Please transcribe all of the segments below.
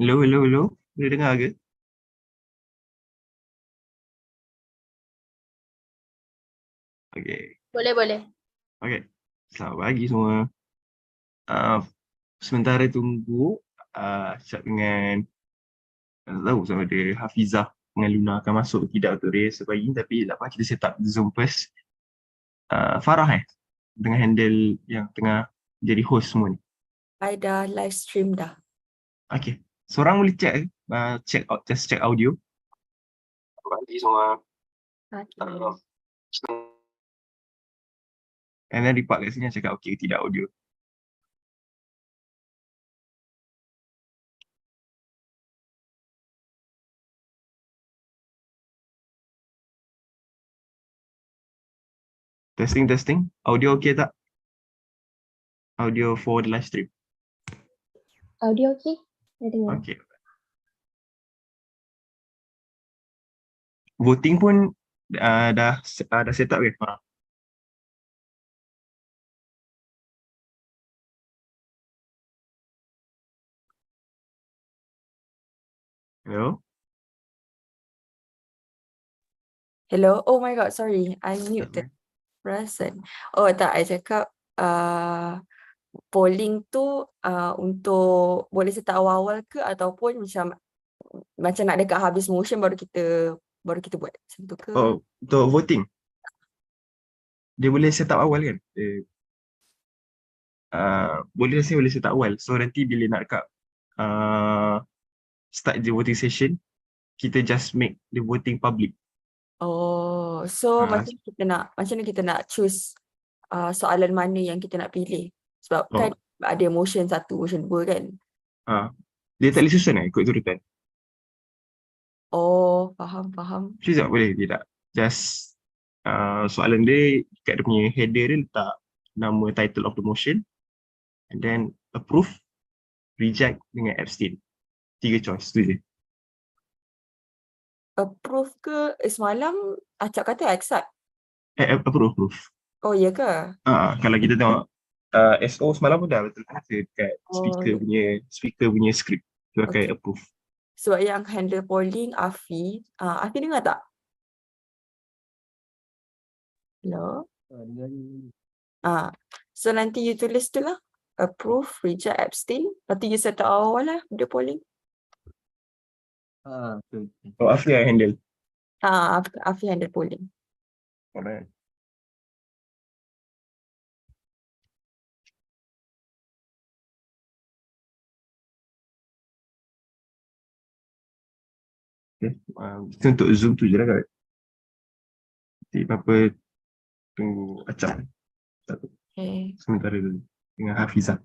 Hello, hello, hello. Boleh dengar ke? Okay, Boleh, boleh. okay. Selamat pagi semua. Uh, Sementara tunggu chat dengan, tak tahu sama ada Hafizah dengan Luna akan masuk ke tidak untuk rehearsal pagi ni, tapi lepas kita set up Zoom first. Farah dengan handle yang tengah jadi host semua ni. I dah live stream dah. Okay. Seorang boleh check, check out, just check audio. Selamat pagi semua. Uh, and then report kat sini cakap okay ke tidak audio. Testing, testing. Audio okay tak? Audio for the live stream. Audio okey? Dah dengar. Okay. Voting pun dah set up ke? Hello? Hello? Oh my god, sorry. I muted. Perasan. Oh tak, I cakap polling tu untuk boleh start awal-awal ke ataupun macam nak dekat habis motion baru kita buat. Macam tu ke? Oh, untuk voting. Dia boleh set up awal kan? Boleh rasa boleh set up awal. So nanti bila nak dekat start the voting session, kita just make the voting public. Oh, so Ah, macam mana kita nak choose soalan mana yang kita nak pilih? Sebab kan ada motion 1, motion 2 kan? Dia tak boleh susun ikut turutan. Oh, faham. Choose tak boleh, dia tak. Just soalan dia kat dia punya header dia letak nama title of the motion and then approve, reject dengan abstain. 3 choice tu je. Approve ke? Semalam Acap kata accept. Approve. Oh, ya ke? Kalau kita tengok SO semalam pun dah betul kan dekat speaker punya script tu akan Okay. approve. Sebab yang handle polling Afi. Afi dengar tak? Hello? So nanti you tulis tu lah. Approve, reject, abstain. Lepas tu you set awal lah the polling. Oh, Afri yang handle. Afi handle polling. Alright. Okay. Kita untuk Zoom tu je lah kan. Nanti apa tunggu acap. Okay. Sementara dulu dengan Hafizah.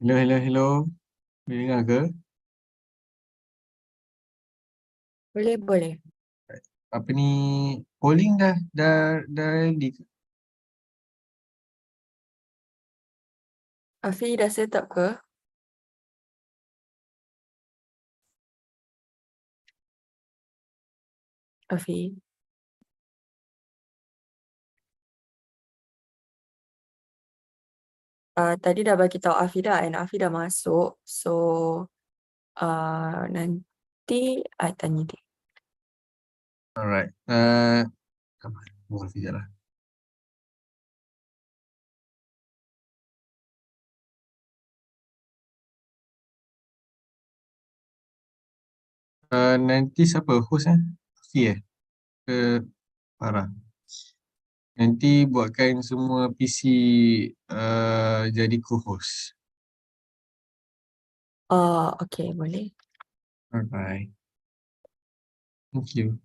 Hello, hello, hello. Boleh dengar ke? Boleh, boleh. Apa ni, polling dah ready ke? Afi dah set up ke? Afi. Tadi dah bagi tahu Afi dah and Afi dah masuk. So nanti I tanya dia. Alright. Come on, buat sekejap lah. Nanti siapa host Afi ke Farah? Nanti buatkan semua PC jadi co-host. Okay, boleh. Alright. Thank you.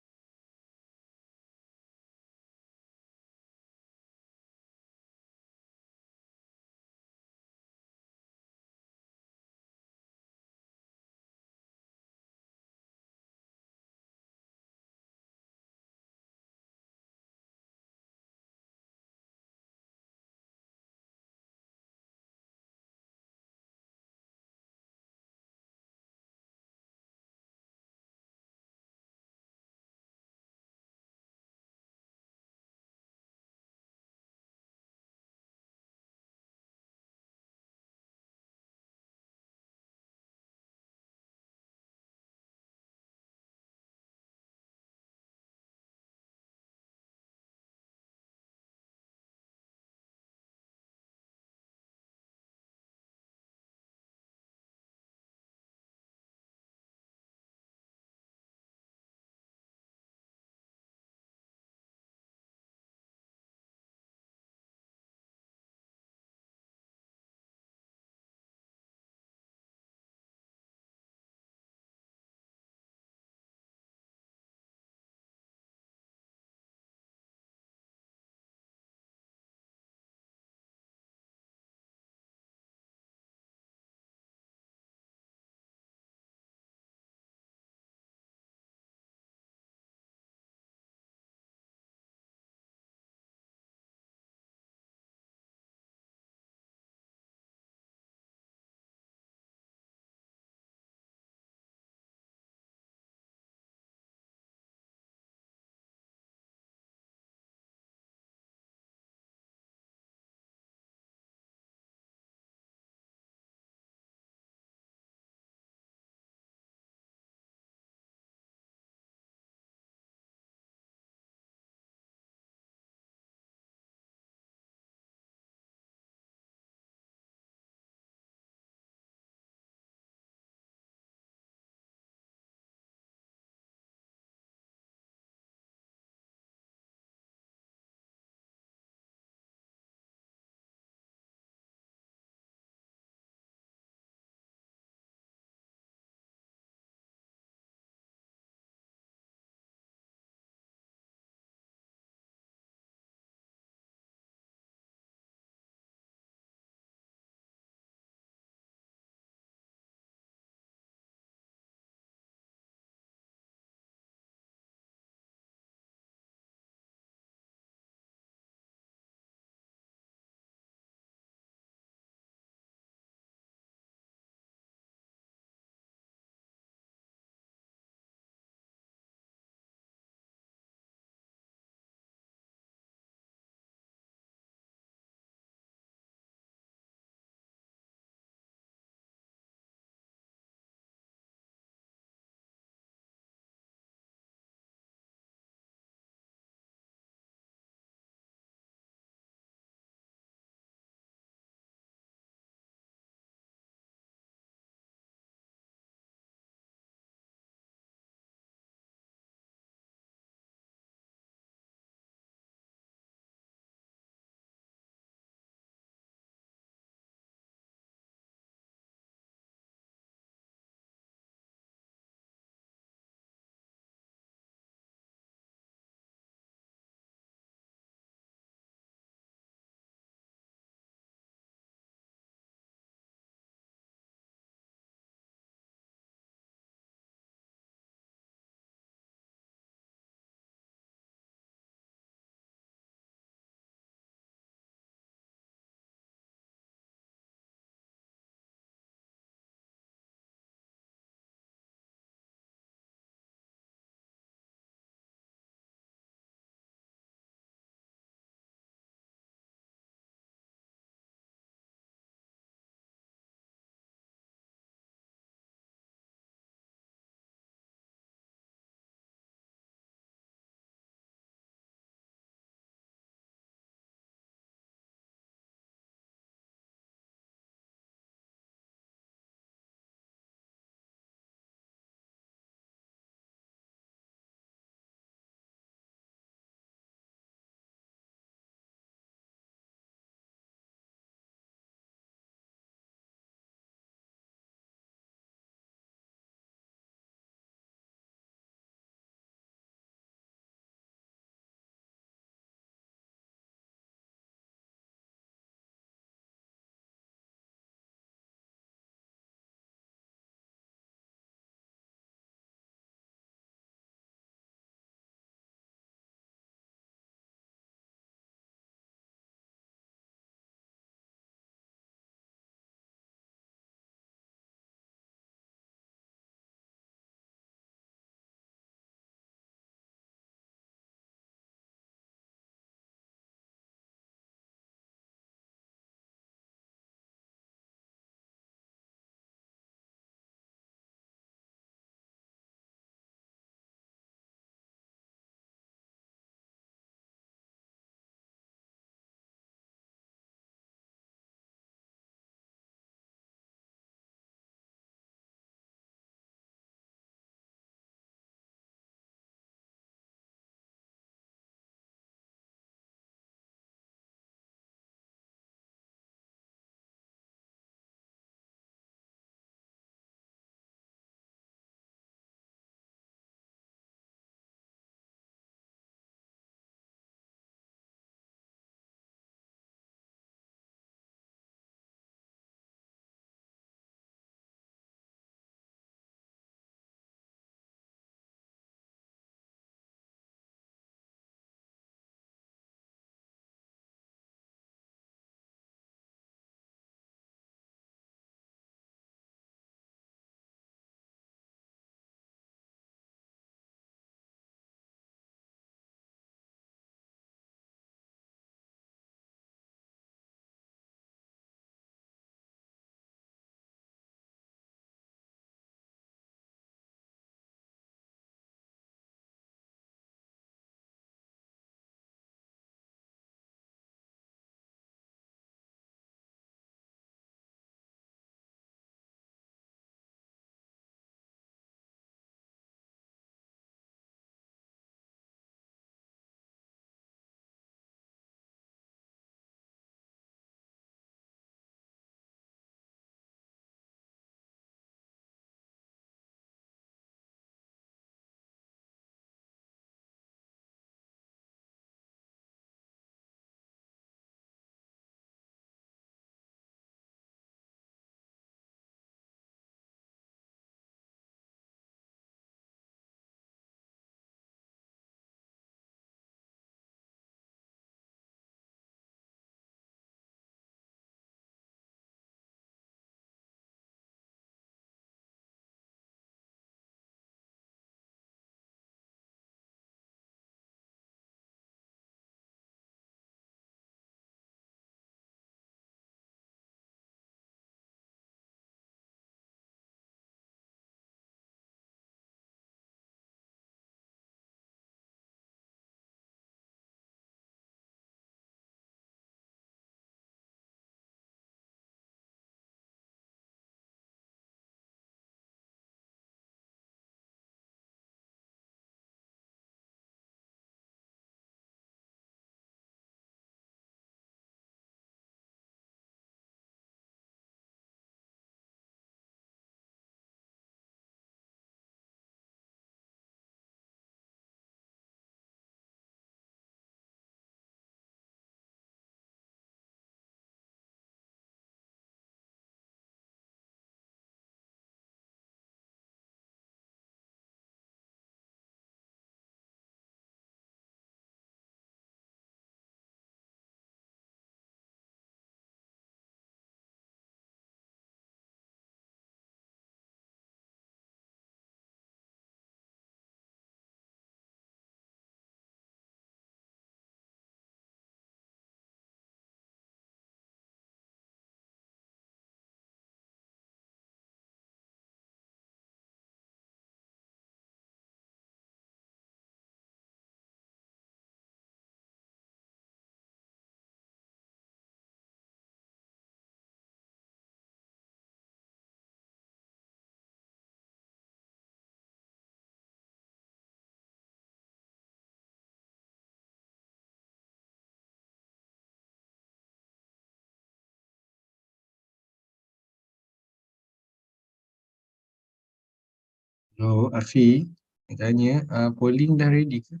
Oh, Afi, dia tanya, polling dah ready ke?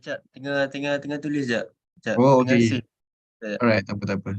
Cak, tengah tulis jap. Cak, Oh, tengah okay. save. Sekejap. Alright, tak apa, tak apa.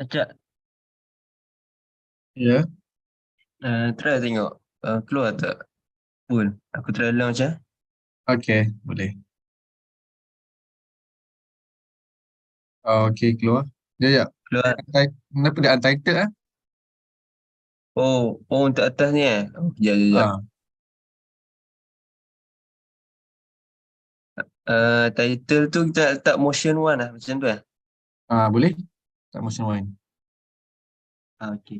Cak, Ya, try tengok. Keluar tak? Pun. Aku try launch okay, boleh. Okay, keluar. Sekejap, Keluar. kenapa dia untitled ah? Oh, untuk atas ni Oh, kejap. Ah, Title tu kita letak motion one macam tu boleh? Tak motion wine. Okay.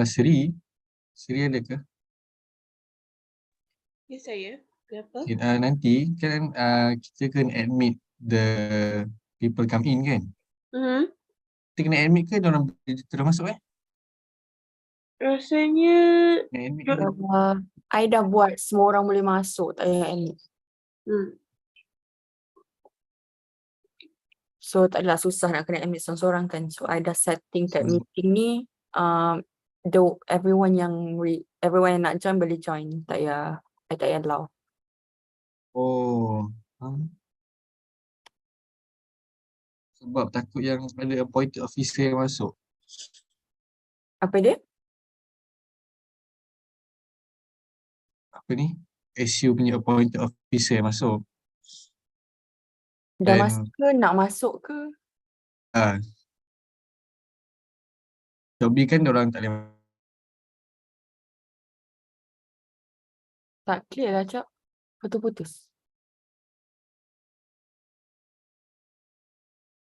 Seri ada ke? Ya saya. Kenapa? Okay, nanti kan kita kena admit the people come in kan? Hmm. Kita kena admit ke diorang terus masuk Rasanya Kena admit kan? I dah buat semua orang boleh masuk, tak payah admit. So tak adalah susah nak kena admit seorang-seorang kan. So I dah setting that meeting ni, everyone yang nak join boleh join. Tak payah, I tak payah allow. Oh, sebab takut yang ada appointed officer yang masuk. Apa dia? Apa ni? SU punya appointed officer yang masuk. Dah Dan masuk ke? Nak masuk ke? Job kan diorang tak boleh Tak clear lah, Cak. Putus-putus.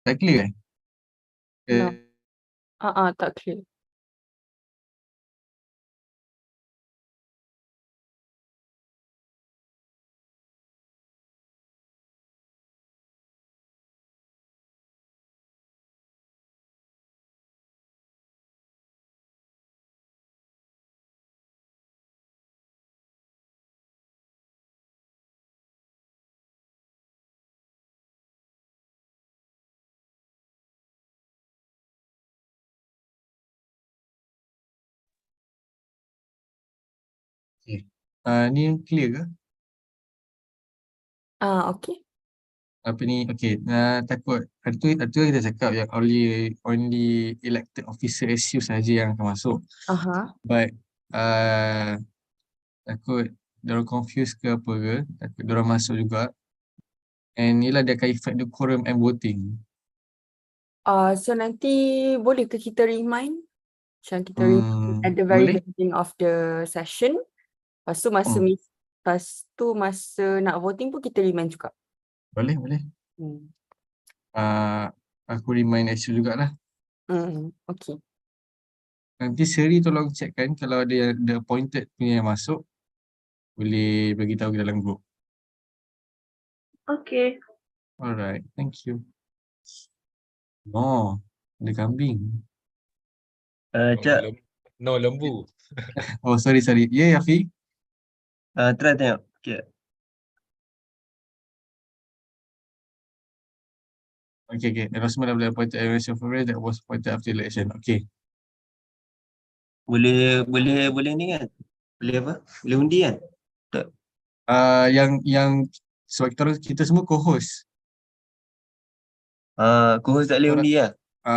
tak clear kan? No. Tak clear. Okay. Ni clear ke? Okay. Apa ni? Okay. Takut. Itu kita cakap yang only elected officer SU saja yang akan masuk. But takut diorang confuse ke apa ke. Takut diorang masuk juga. And ni lah dia akan affect the quorum and voting. So nanti boleh ke kita remind? Macam kita remind at the very Boleh? beginning of the session. Lepas tu masa nak voting pun kita remind juga. Boleh. Aku remind SU jugalah. Okay. Nanti Seri tolong checkkan kalau ada yang the appointed punya yang masuk, boleh beritahu ke dalam group. okay. Alright, thank you. Oh, ada kambing. Cak, No lembu. Oh, sorry. Ya, Yafi. try tengok. Okay. Okay. Endorsement of the appointed election official that was appointed after election. Okay. Boleh ni kan? Boleh apa? Boleh undi kan? Yang sebab kita semua co-host. Aku tak boleh undi lah.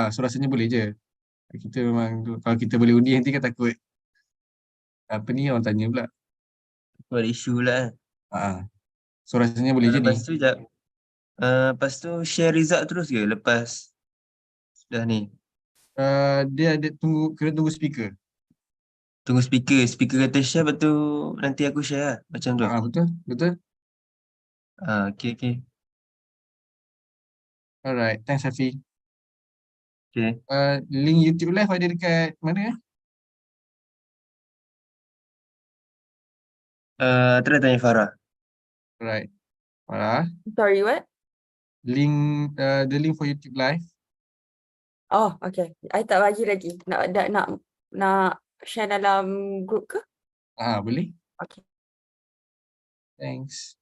So rasanya boleh je. Kita memang kalau kita boleh undi nanti kan takut apa ni orang tanya pula. Aku ada isu lah. So rasanya boleh je ni. Lepas tu lepas tu share result terus ke lepas dah ni? Dia ada kena tunggu speaker. Tunggu speaker kata share, lepas tu nanti aku share lah macam tu. Betul. Okay. Alright, thanks Hafi. Okay. Link YouTube live ada dekat mana? Try tanya Farah. Alright. Farah, Sorry, what? the link for YouTube live. Oh, okay. I tak bagi lagi. Nak share dalam group ke? Boleh. Okay. Thanks.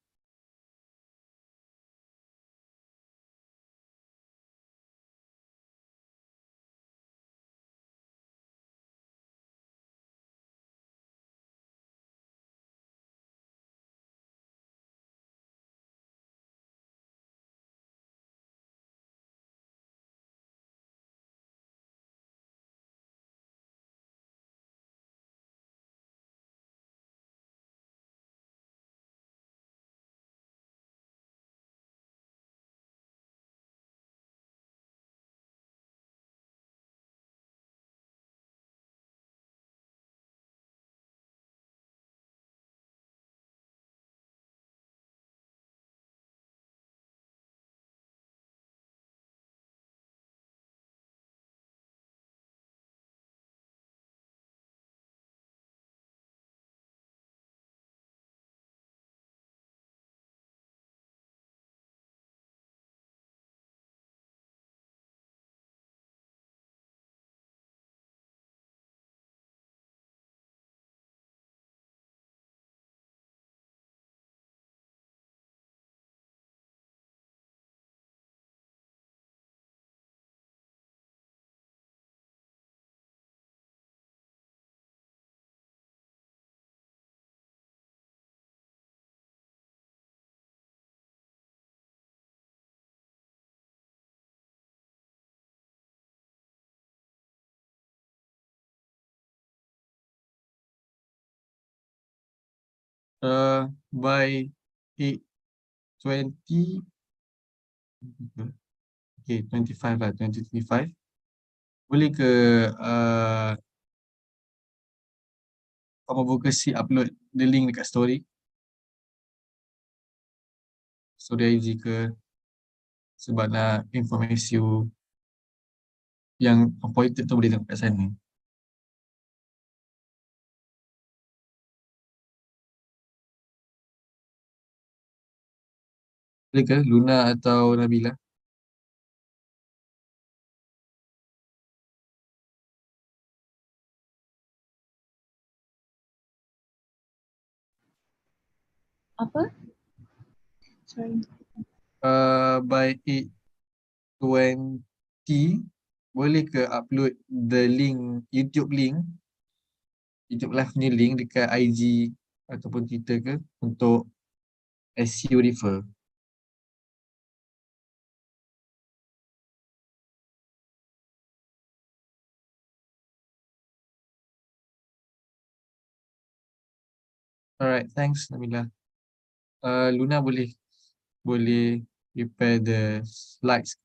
By 8:20, okay, 25 lah, 2025. Boleh ke kamu advocacy upload the link dekat story IG ke, sebab nak informasi you yang appointed tu boleh tengok kat sana. Boleh ke Luna atau Nabila? Apa? Sorry. By 8:20, boleh ke upload the link, YouTube live ni link dekat IG ataupun Twitter ke untuk SU refer. Alright, thanks Nabila. Luna boleh prepare the slides.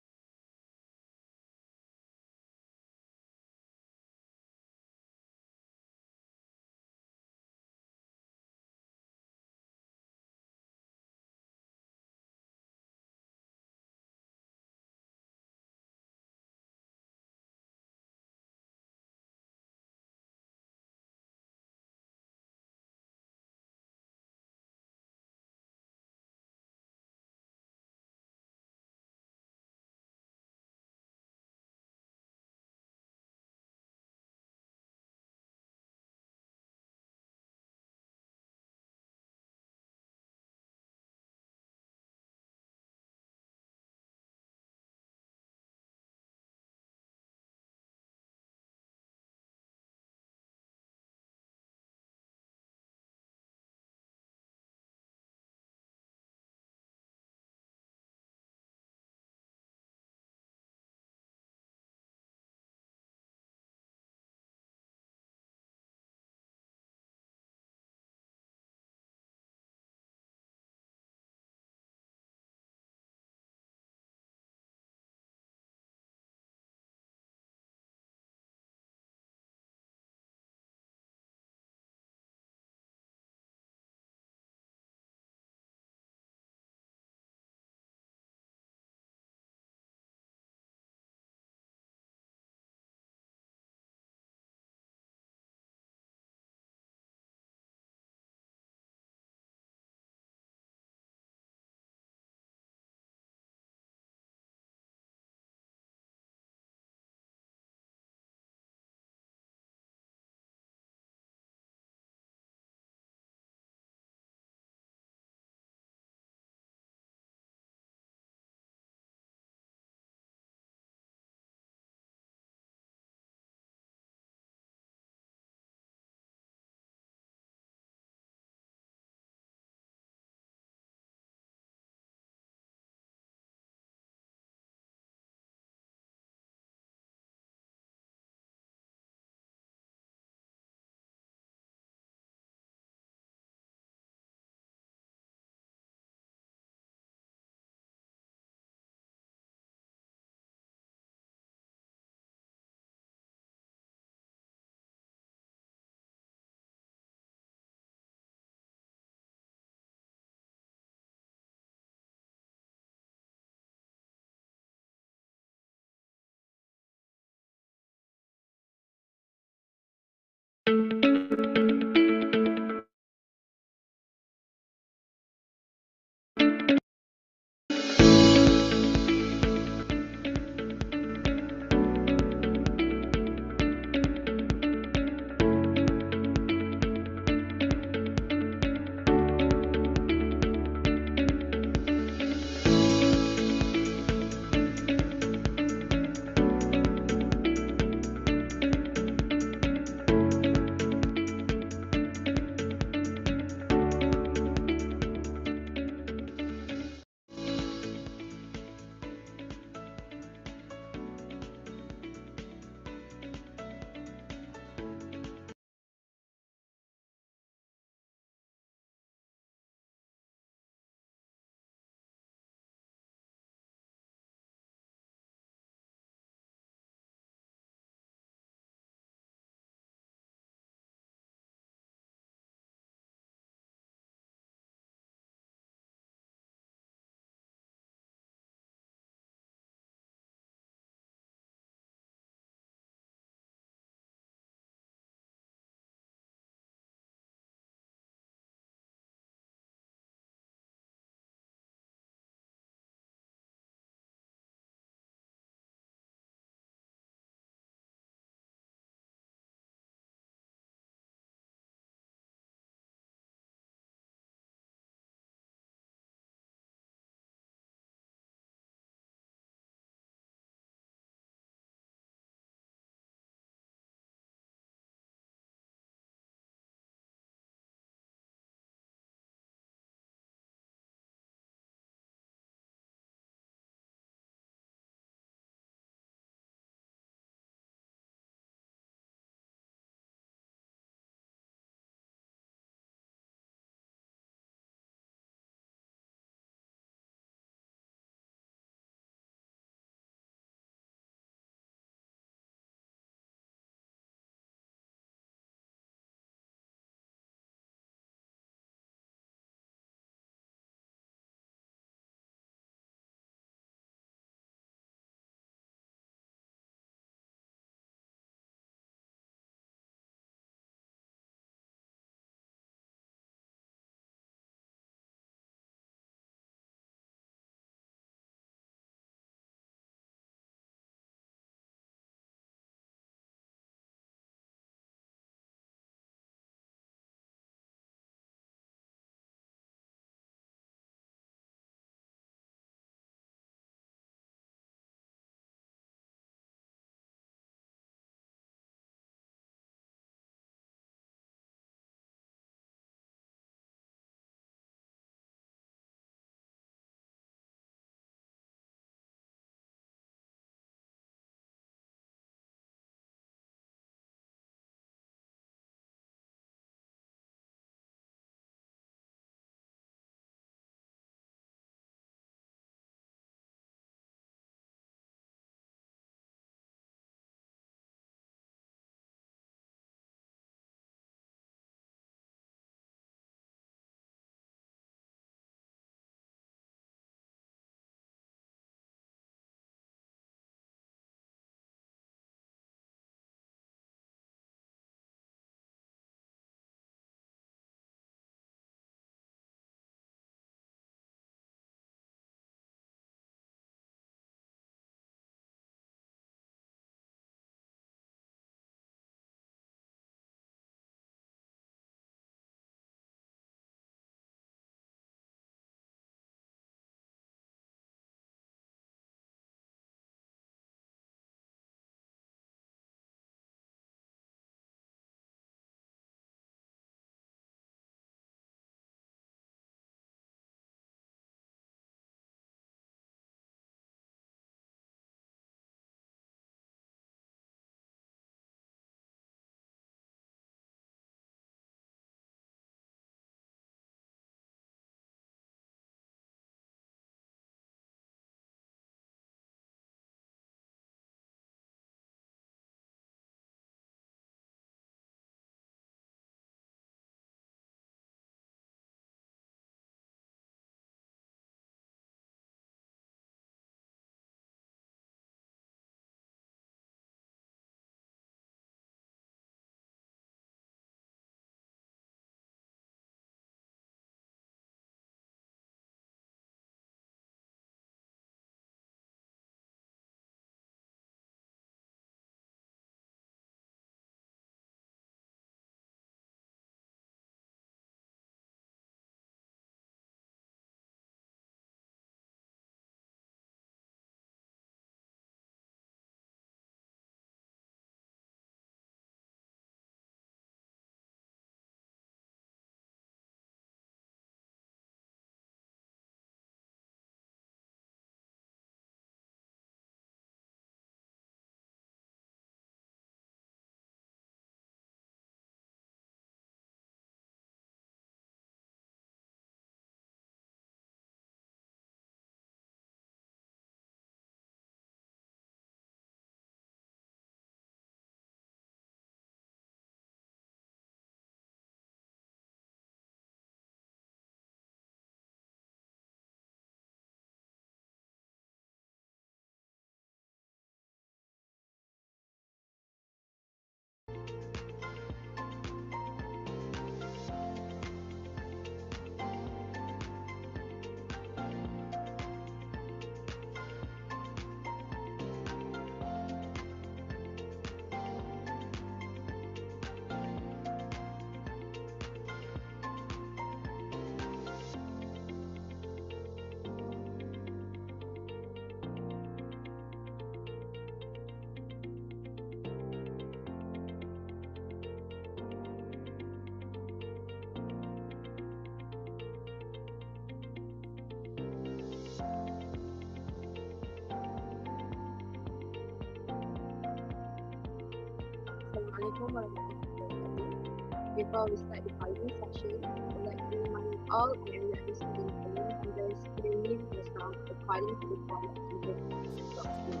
Assalamualaikum warahmatullahi wabarakatuh. Before we start the following session, I would like to remind all IIUM student members to name yourself according to the format given in the document.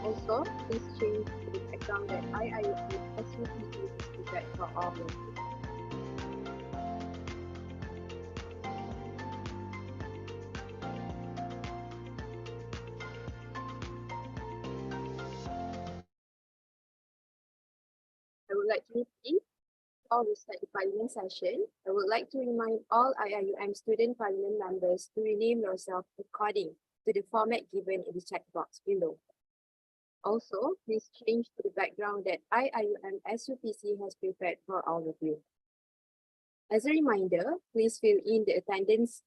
Also, please change to the background that IIUM SUPC is prepared for all of you. I would like to repeat, before we start the parliament session, I would like to remind all IIUM student parliament members to rename yourself according to the format given in the chat box below. Also, please change to the background that IIUM SUPC has prepared for all of you. As a reminder, please fill in the attendance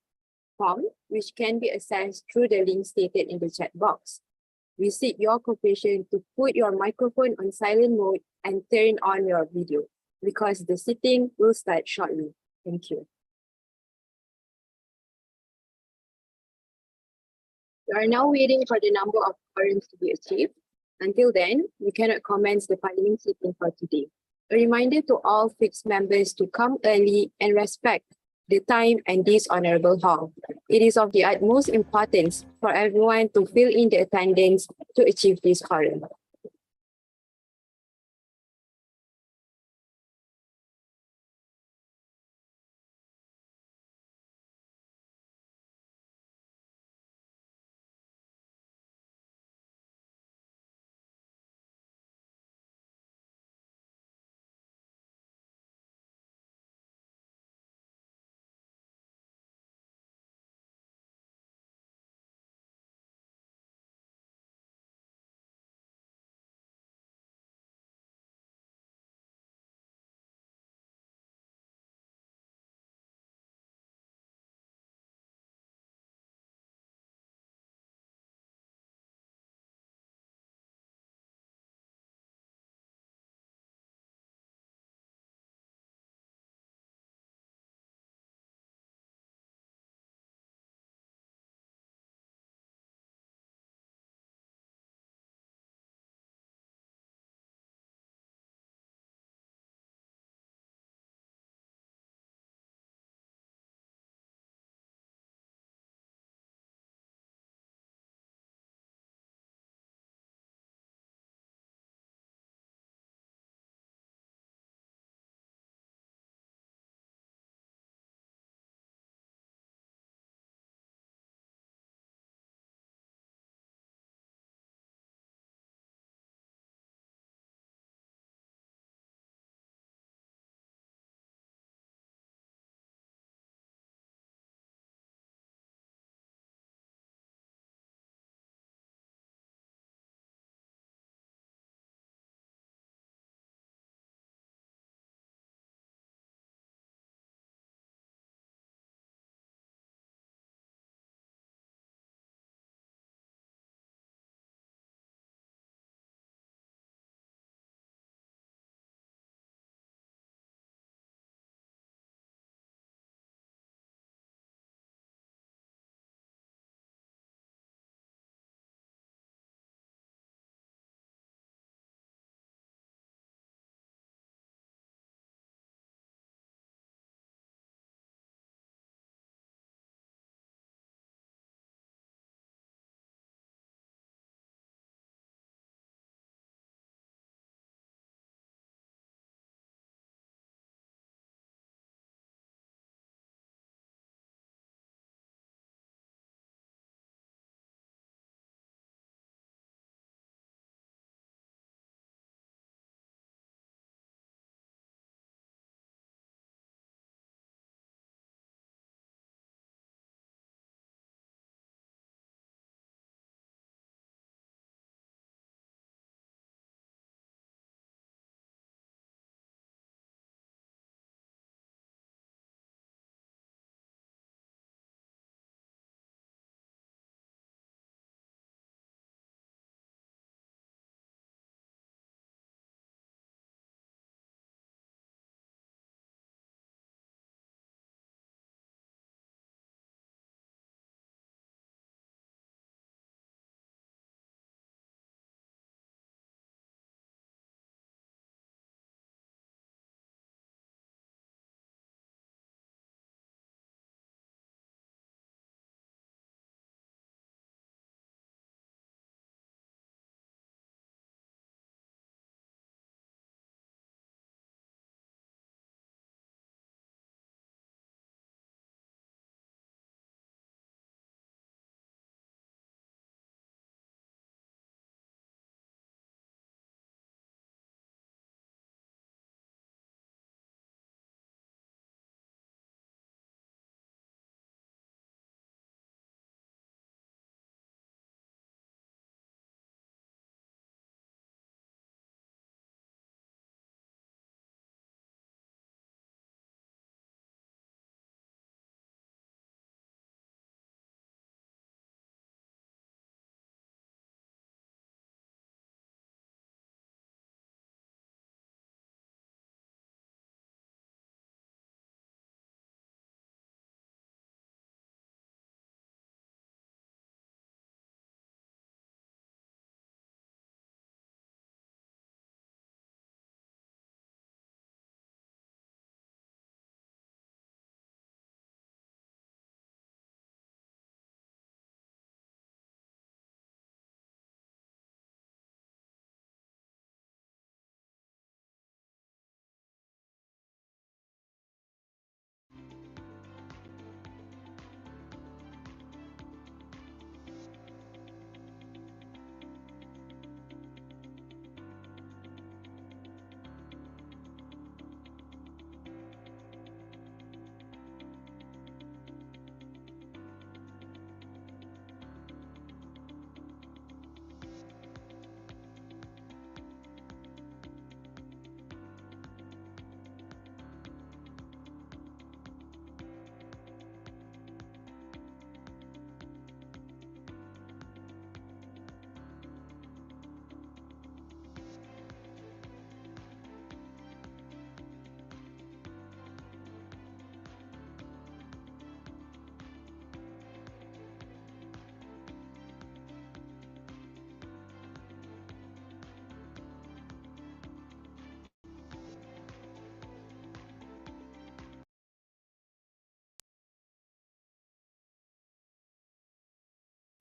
form, which can be accessed through the link stated in the chat box. We seek your cooperation to put your microphone on silent mode and turn on your video, because the sitting will start shortly. Thank you. We are now waiting for the number of quorums to be achieved. Until then, we cannot commence the parliament sitting for today. A reminder to all fixed members to come early and respect the time and this honorable hall. It is of the utmost importance for everyone to fill in the attendance to achieve this quorum.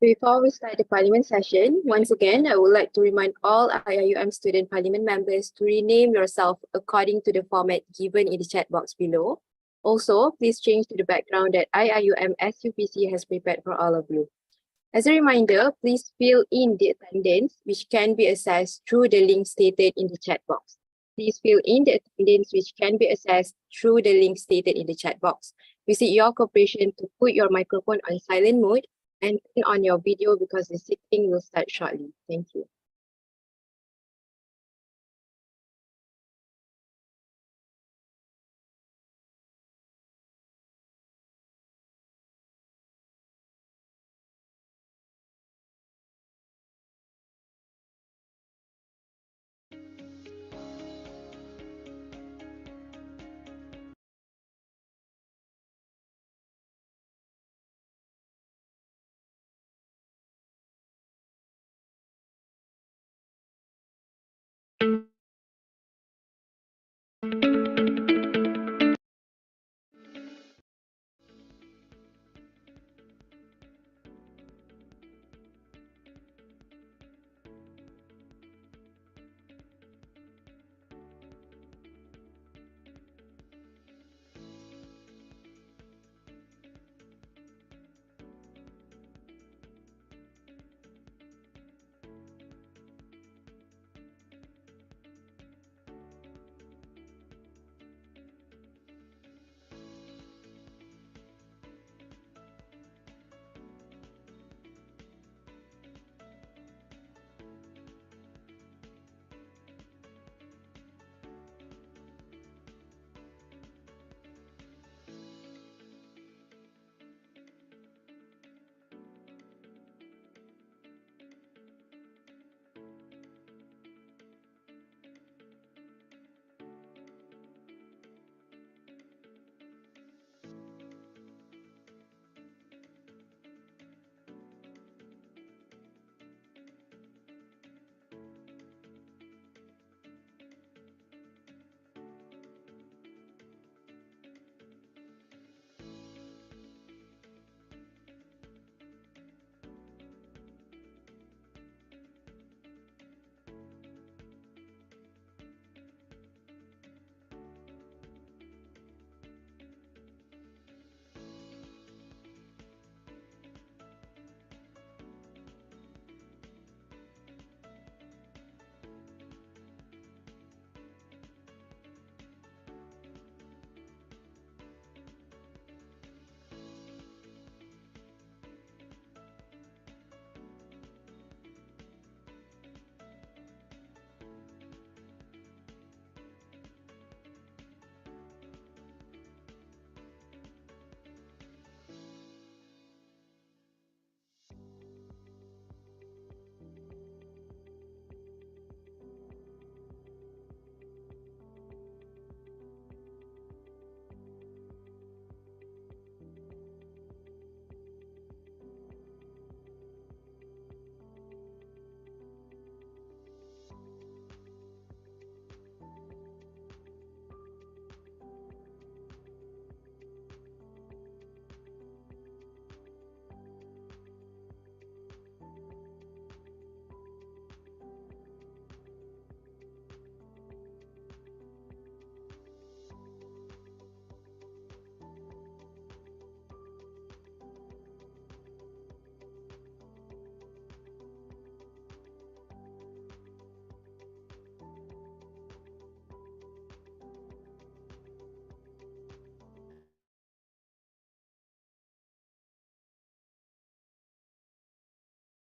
Before we start the Parliament session, once again, I would like to remind all IIUM student Parliament members to rename yourself according to the format given in the chat box below. Also, please change to the background that IIUM SUPC has prepared for all of you. As a reminder, please fill in the attendance, which can be accessed through the link stated in the chat box. Please fill in the attendance, which can be accessed through the link stated in the chat box. We seek your cooperation to put your microphone on silent mode and turn on your video because the sitting will start shortly. Thank you.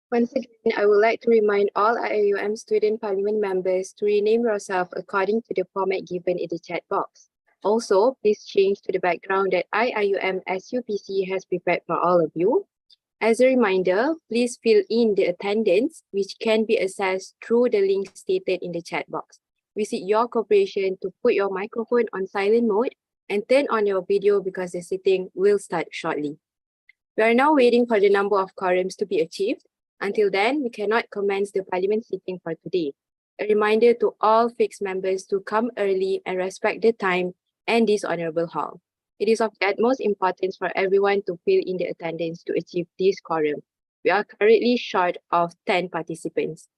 Once again, I would like to remind all IIUM student Parliament members to rename yourself according to the format given in the chat box. Also, please change to the background that IIUM SUPC has prepared for all of you. As a reminder, please fill in the attendance, which can be accessed through the link stated in the chat box. We seek your cooperation to put your microphone on silent mode and turn on your video because the sitting will start shortly. We are now waiting for the number of quorums to be achieved. Until then, we cannot commence the Parliament sitting for today. A reminder to all fixed members to come early and respect the time and this honorable hall. It is of the utmost importance for everyone to fill in the attendance to achieve this quorum. We are currently short of 10 participants.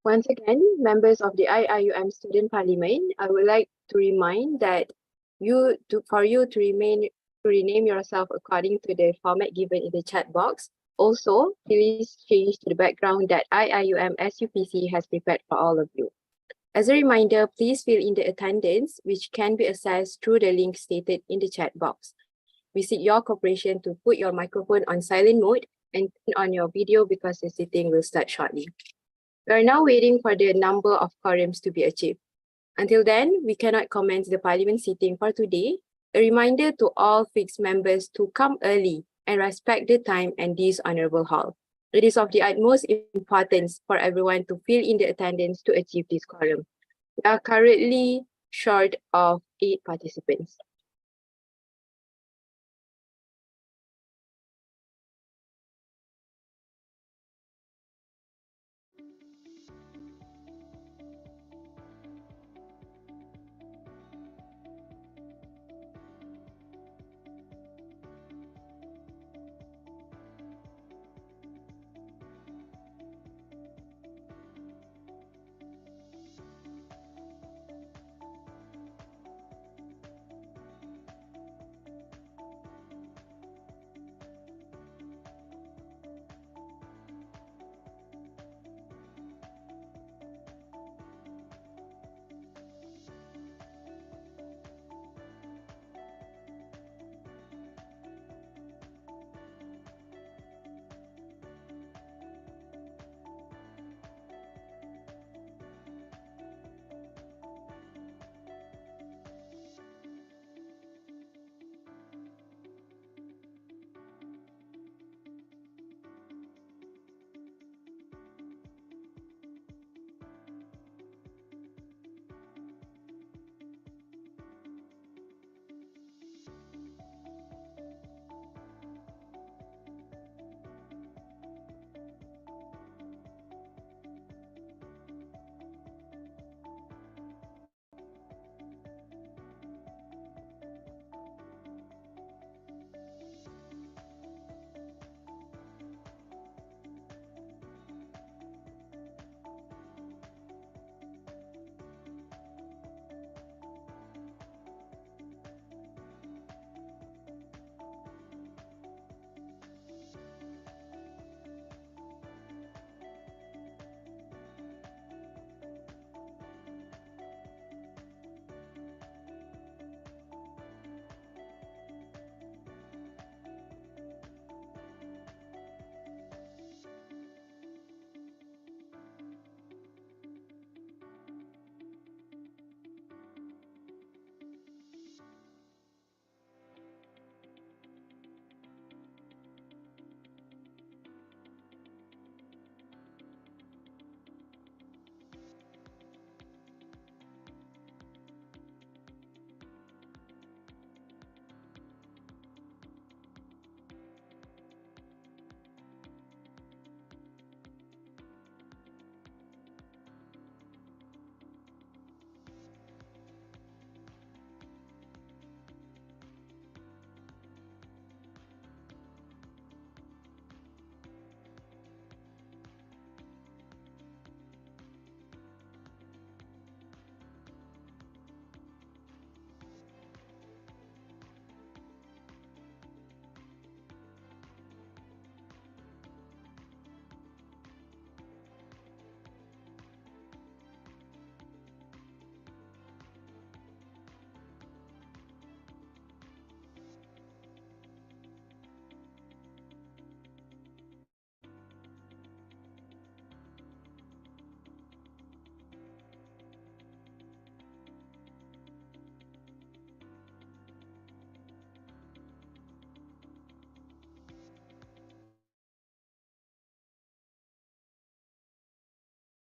Once again, members of the IIUM Student Parliament, I would like to remind that for you to rename yourself according to the format given in the chat box. Also, please change to the background that IIUM SUPC has prepared for all of you. As a reminder, please fill in the attendance, which can be accessed through the link stated in the chat box. We seek your cooperation to put your microphone on silent mode and turn on your video because the sitting will start shortly. We are now waiting for the number of quorums to be achieved. Until then, we cannot commence the Parliament sitting for today. A reminder to all fixed members to come early and respect the time and this honourable hall. It is of the utmost importance for everyone to fill in the attendance to achieve this quorum. We are currently short of 8 participants.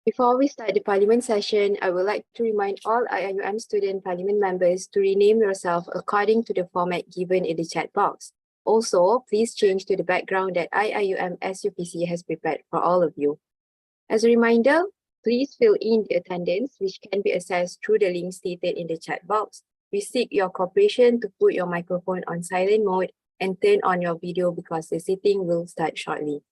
Before we start the Parliament session, I would like to remind all IIUM student Parliament members to rename yourself according to the format given in the chat box. Also, please change to the background that IIUM SUPC has prepared for all of you. As a reminder, please fill in the attendance, which can be accessed through the link stated in the chat box. We seek your cooperation to put your microphone on silent mode and turn on your video because the sitting will start shortly.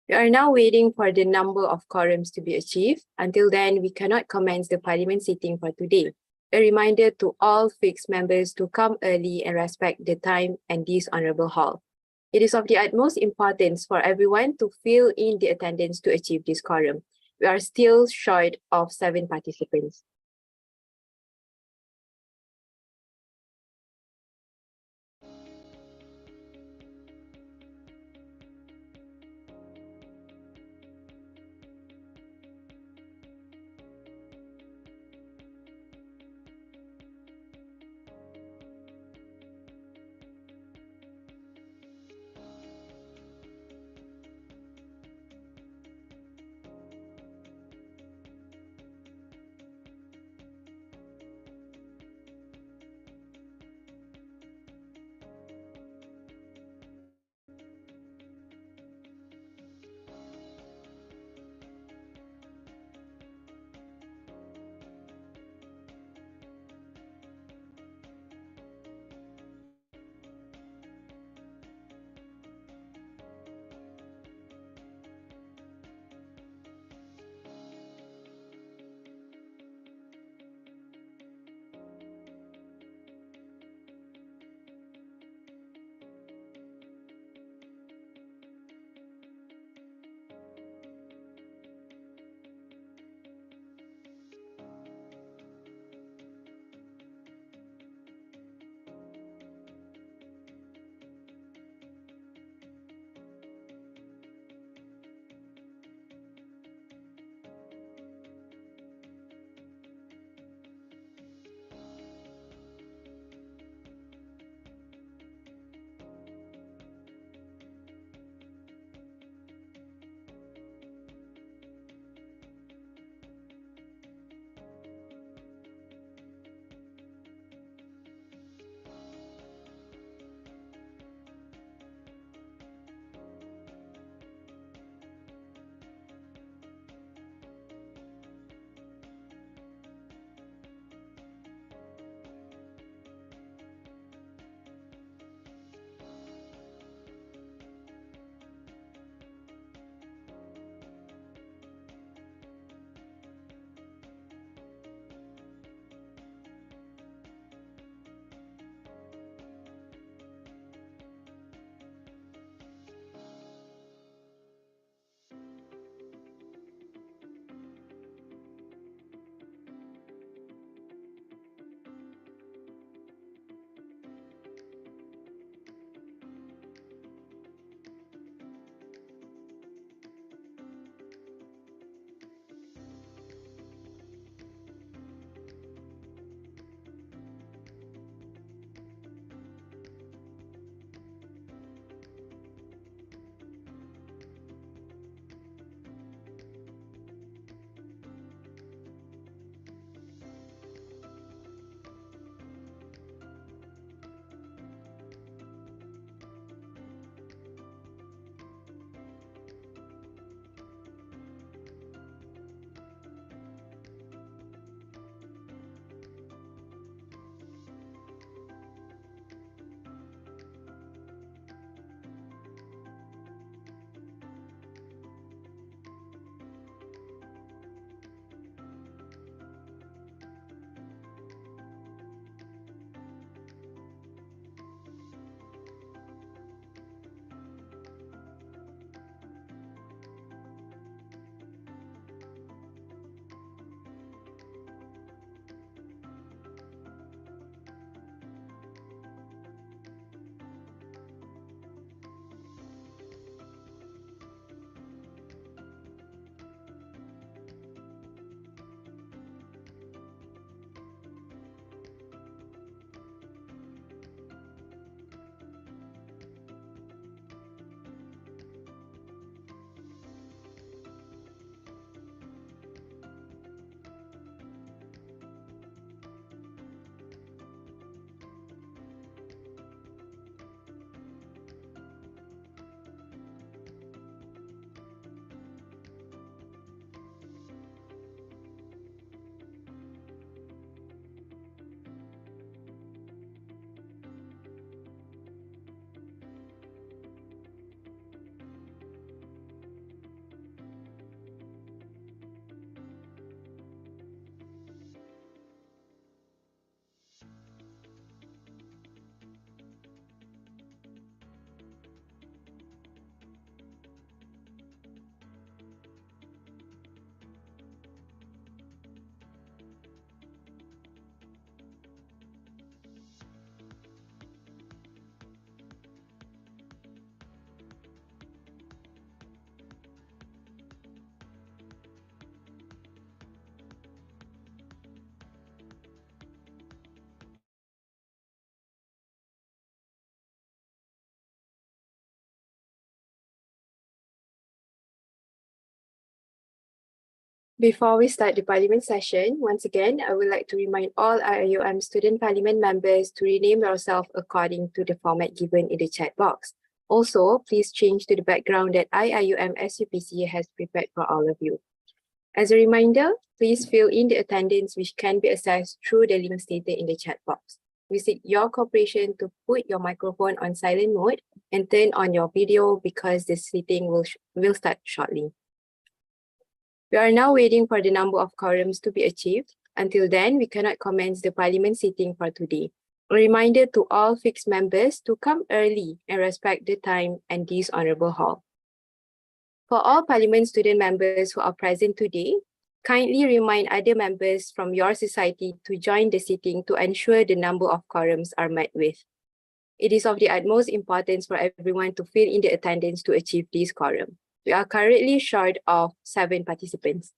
We are now waiting for the number of quorums to be achieved. Until then, we cannot commence the parliament sitting for today. A reminder to all fixed members to come early and respect the time and this honorable hall. It is of the utmost importance for everyone to fill in the attendance to achieve this quorum. We are still short of 7 participants. Before we start the Parliament session, once again, I would like to remind all IIUM student Parliament members to rename yourself according to the format given in the chat box. Also, please change to the background that IIUM SUPC has prepared for all of you. As a reminder, please fill in the attendance which can be accessed through the link stated in the chat box. We seek your cooperation to put your microphone on silent mode and turn on your video because the sitting will start shortly. We are now waiting for the number of quorums to be achieved. Until then, we cannot commence the Parliament sitting for today. A reminder to all fixed members to come early and respect the time and this honourable hall. For all Parliament student members who are present today, kindly remind other members from your society to join the sitting to ensure the number of quorums are met with. It is of the utmost importance for everyone to fill in the attendance to achieve this quorum. We are currently short of 7 participants.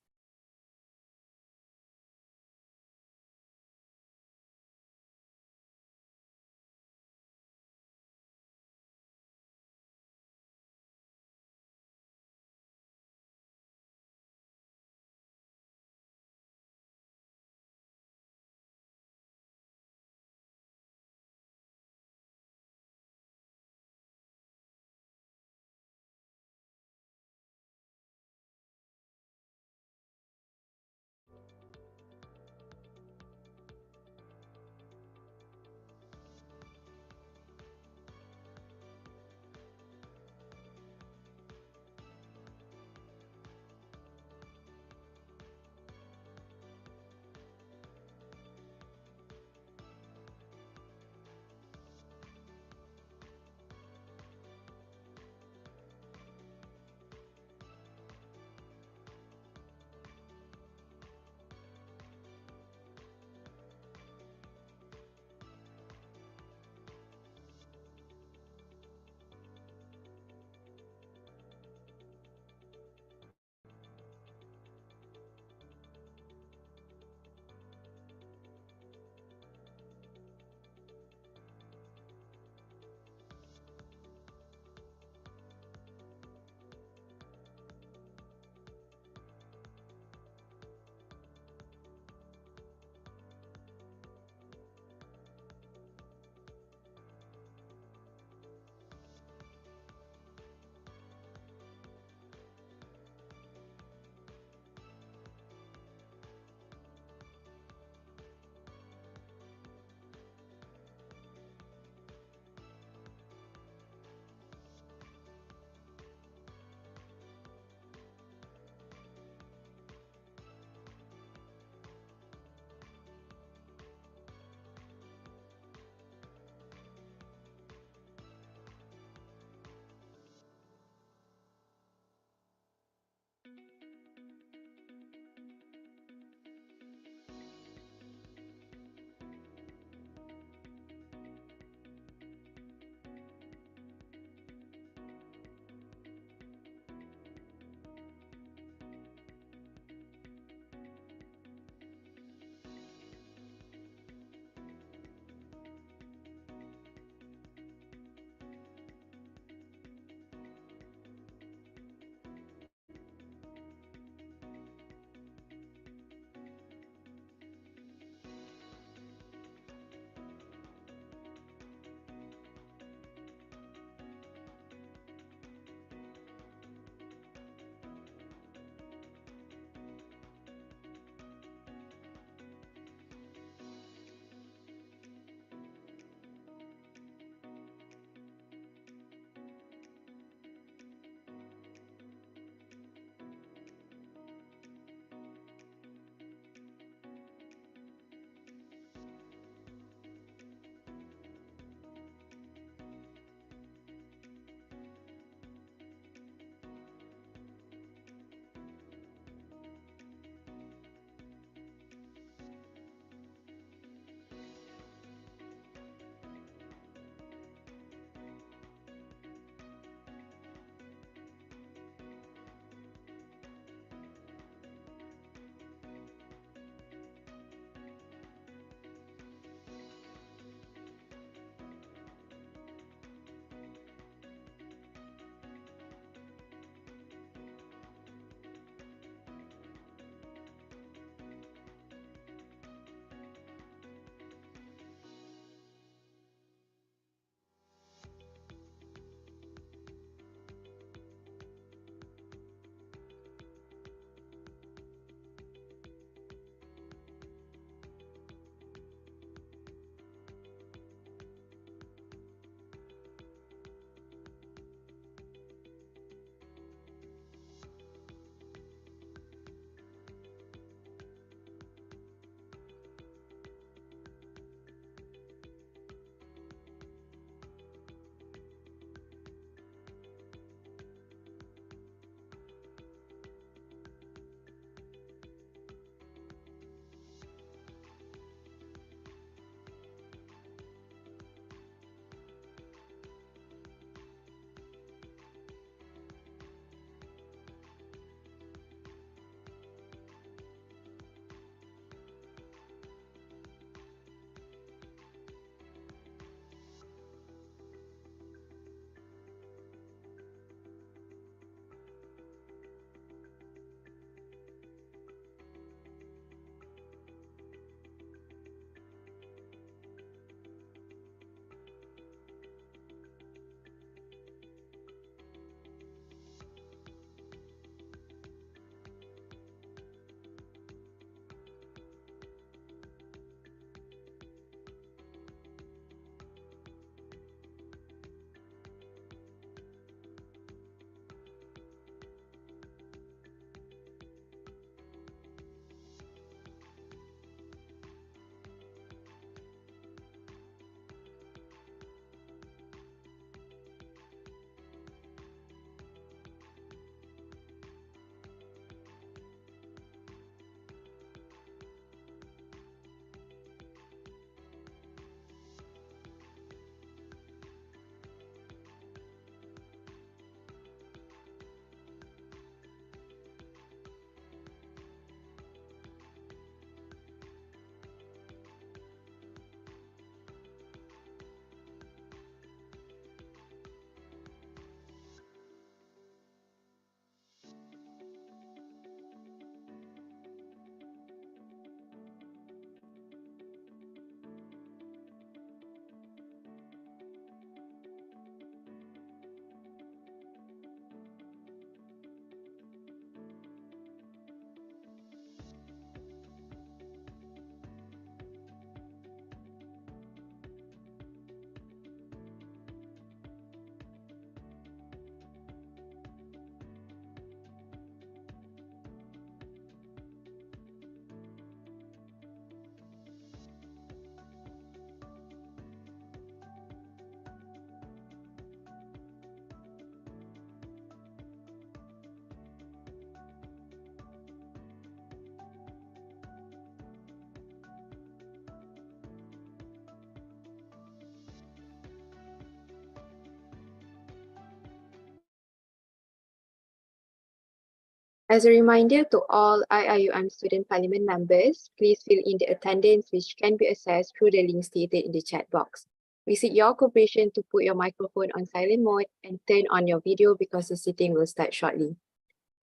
As a reminder to all IIUM student parliament members, please fill in the attendance which can be accessed through the link stated in the chat box. We seek your cooperation to put your microphone on silent mode and turn on your video because the sitting will start shortly.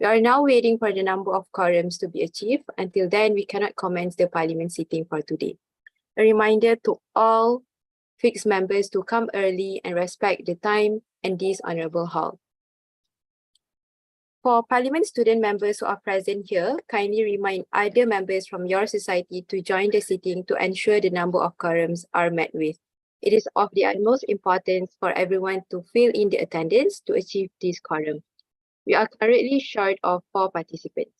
We are now waiting for the number of quorums to be achieved. Until then, we cannot commence the parliament sitting for today. A reminder to all fixed members to come early and respect the time and this honorable hall. For Parliament student members who are present here, kindly remind other members from your society to join the sitting to ensure the number of quorums are met with. It is of the utmost importance for everyone to fill in the attendance to achieve this quorum. We are currently short of 4 participants.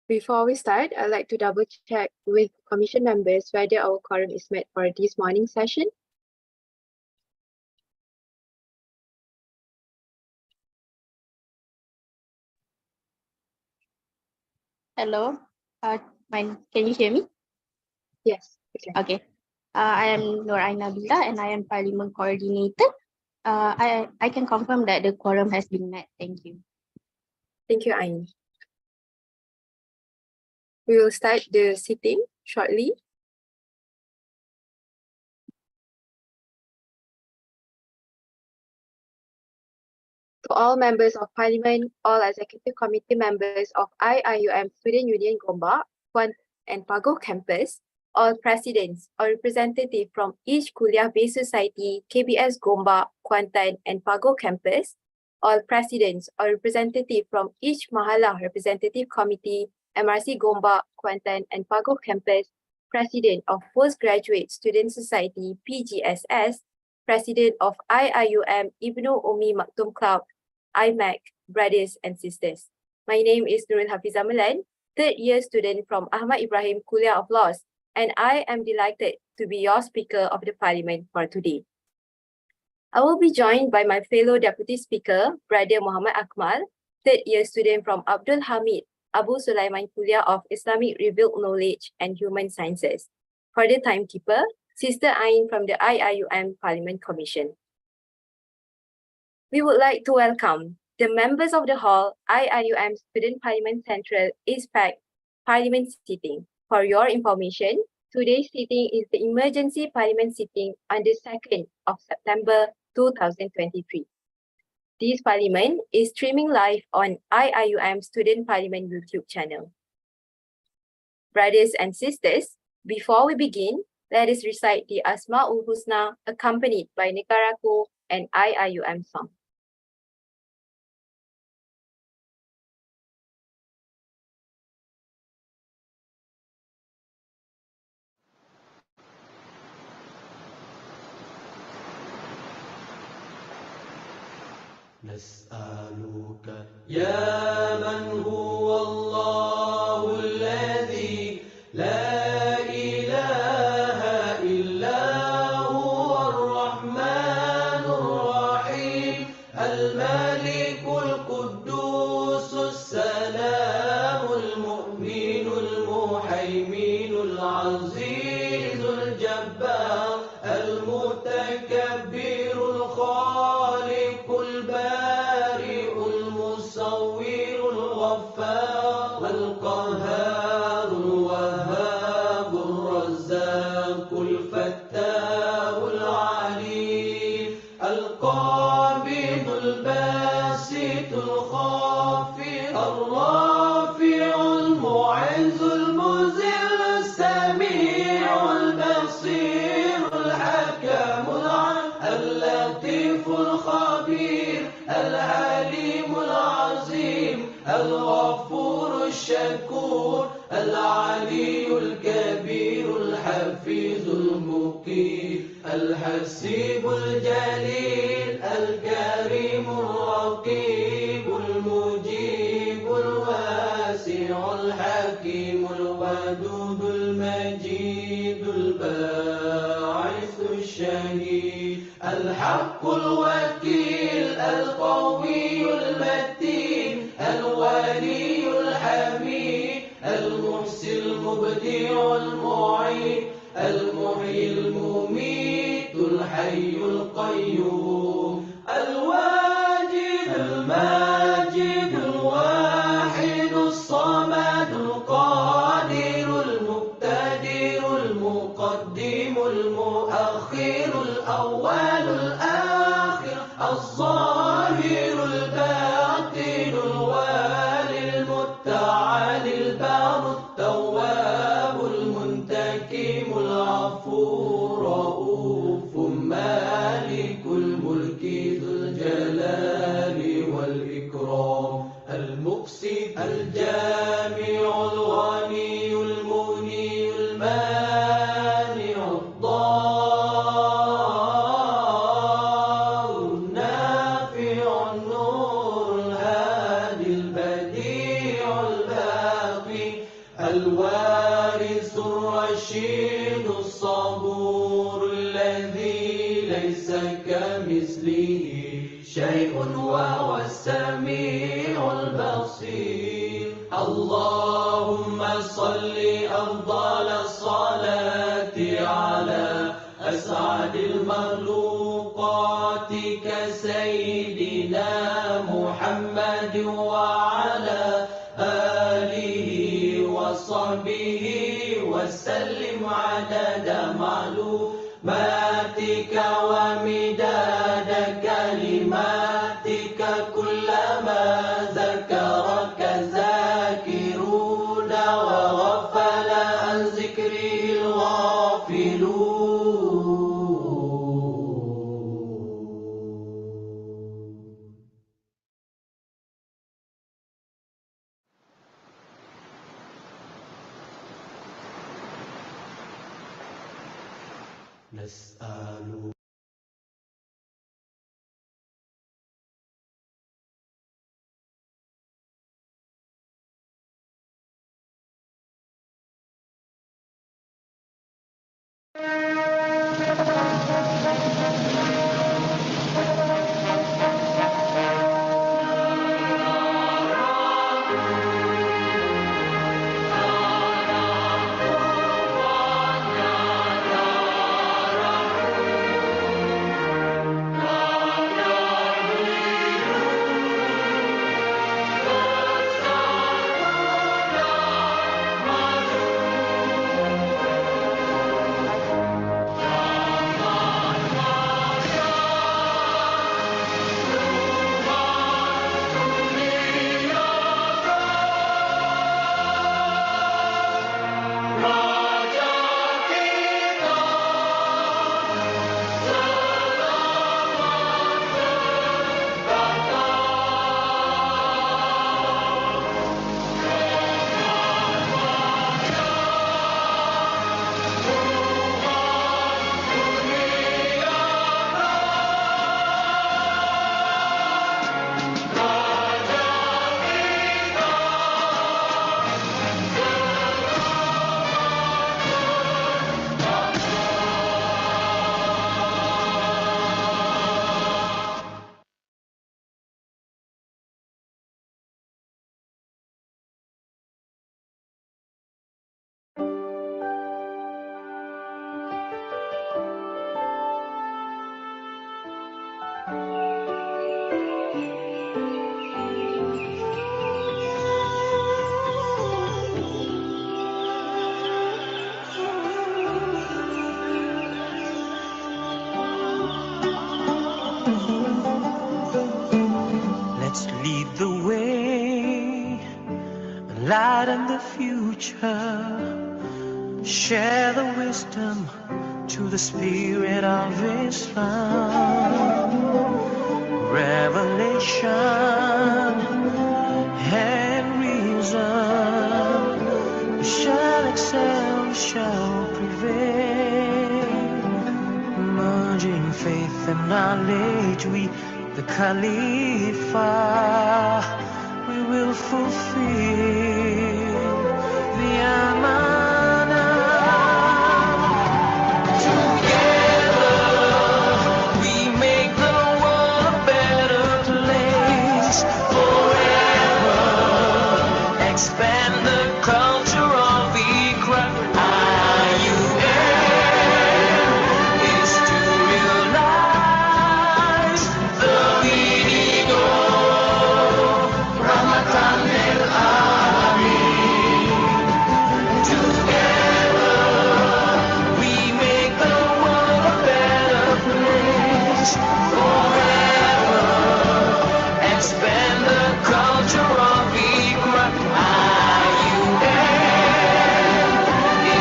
Before we start, I'd like to double check with commission members whether our quorum is met for this morning session. Hello. Can you hear me? Yes, we can. Okay. I am Nur Aina Billah and I am Parliament Coordinator. I can confirm that the quorum has been met. Thank you. Thank you, Ain. We will start the sitting shortly. To all members of Parliament, all Executive Committee members of IIUM Student Union Gombak, Kuantan and Pagoh Campus, all presidents or representatives from each Kuliah-based society, KBS Gombak, Kuantan and Pagoh Campus, all presidents or representatives from each Mahalah Representative Committee, MRC Gombak, Kuantan and Pagoh Campus, President of Postgraduate Student Society, PGSS, President of IIUM Ibnu Umi Maktoum Club, IMAC, brothers and sisters. My name is Nurul Hafizah Melan, third year student from Ahmad Ibrahim Kuliah of Laws, and I am delighted to be your Speaker of the Parliament for today. I will be joined by my fellow Deputy Speaker, Brother Muhammad Akmal, third year student from Abdul Hamid Abu Sulaiman Kuliah of Islamic Revealed Knowledge and Human Sciences. For the timekeeper, Sister Ain from the IIUM Parliament Commission. We would like to welcome the members of the Hall IIUM Student Parliament Central ISPAC Parliament sitting. For your information, today's sitting is the emergency Parliament sitting on the 2nd of September 2023. This Parliament is streaming live on IIUM Student Parliament YouTube channel. Brothers and sisters, before we begin, let us recite the Asma'ul Husna accompanied by Negaraku and IIUM song. نسألك يا من هو الله الذي لا إله إلا هو الرحمن الرحيم الملك القدوس السلام المؤمن المهيمن العزيز الجبار المتكبر الخالق البارئ المصور الغفار القهار الوهاب الرزاق الفتاح العليم القابض الباسط الخافض الرافع المعز المذل السميع البصير الحكم اللطيف الخبير العليم العظيم الغفور الشكور العلي الكبير الحفيظ المقيت الحسيب الجليل الكريم الرقيب المجيب الواسع الحكيم الودود المجيد الباعث الشهيد الحق الوكيل القوي المتين الولي الحميد المحسن المبدع المعين المحيي المميت الحي القيوم الواجد الماجد الواحد الصمد القادر المقتدر المقدم المؤخر الأول الآخر الظاهر الباطن الوالي المتعالي البار التواب المنتقم العفو رؤوف مالك الملك ذو الجلال والإكرام المقسط الجامع الغني المغني المانع الضار النافع النور الهادي البديع الباقي الوارث الرشيد الصبور الذي ليس كمثله شيء وهو السميع البصير. اللهم صل أفضل الصلاة على أسعد المخلوقات كسيدنا محمد وعلى آله وصحبه وسلم عدد معلوماتك ومداد كلماتك كلما ذكرك ذاكرون وغفل عن ذكره الغافلون. نسأل Let's lead the way, lighten the future, share the wisdom to the spirit of Islam. Revelation and reason shall excel, shall prevail. Merging faith and knowledge, we the Khalifa, we will fulfill the amanah. Together we make the world a better place. Forever expand the culture of Iqra. IIUM is to realize the meaning of Ramadan el-Amin. Together we make the world a better place. Forever expand the culture of Iqra. IIUM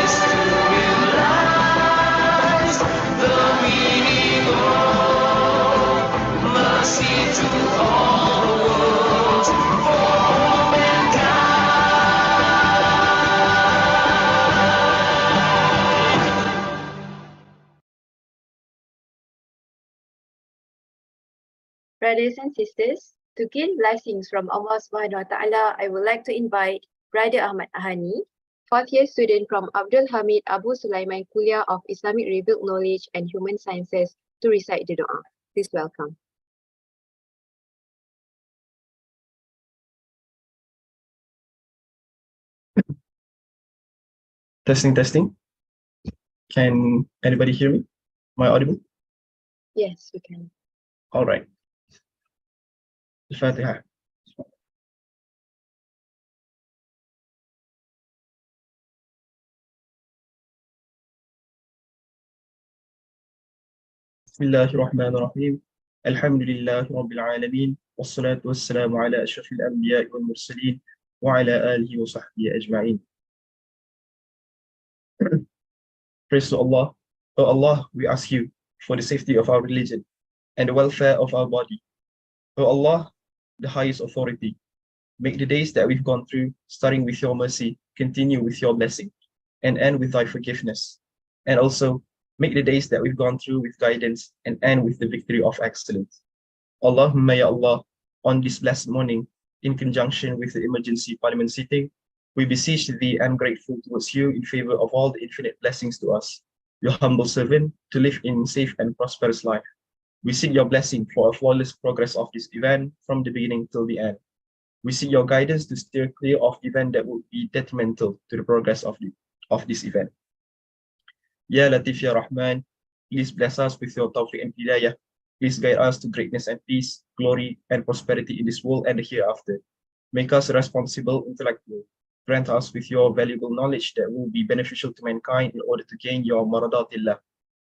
is to realize the meaning of mercy to all the worlds, for all mankind. Brothers and sisters, to gain blessings from Allah Subhanahu Wa Taala, I would like to invite Brother Ahmad Ahani fourth year student from Abdul Hamid Abu Sulaiman Kuliah of Islamic Revealed Knowledge and Human Sciences to recite the dua. Please welcome. Testing, testing. Can anybody hear me? Am I audible? Yes, we can. All right. Al-Fatiha. بسم الله الرحمن الرحيم. الحمد لله رب العالمين والصلاة والسلام على أشرف الأنبياء والمرسلين وعلى آله وصحبه أجمعين. Praise to Allah. O Allah, we ask you for the safety of our religion and the welfare of our body. O Allah, the highest authority, make the days that we've gone through, starting with your mercy, continue with your blessing, and end with thy forgiveness. And also, make the days that we've gone through with guidance and end with the victory of excellence. Allahumma ya Allah, on this blessed morning, in conjunction with the emergency parliament sitting, we beseech thee and grateful towards you in favor of all the infinite blessings to us, your humble servant, to live in safe and prosperous life. We seek your blessing for a flawless progress of this event from the beginning till the end. We seek your guidance to steer clear of event that would be detrimental to the progress of this event. Ya Latif Ya Rahman, please bless us with your tawfiq and hidayah. Please guide us to greatness and peace, glory and prosperity in this world and the hereafter. Make us responsible intellectual. Grant us with your valuable knowledge that will be beneficial to mankind in order to gain your maradatillah.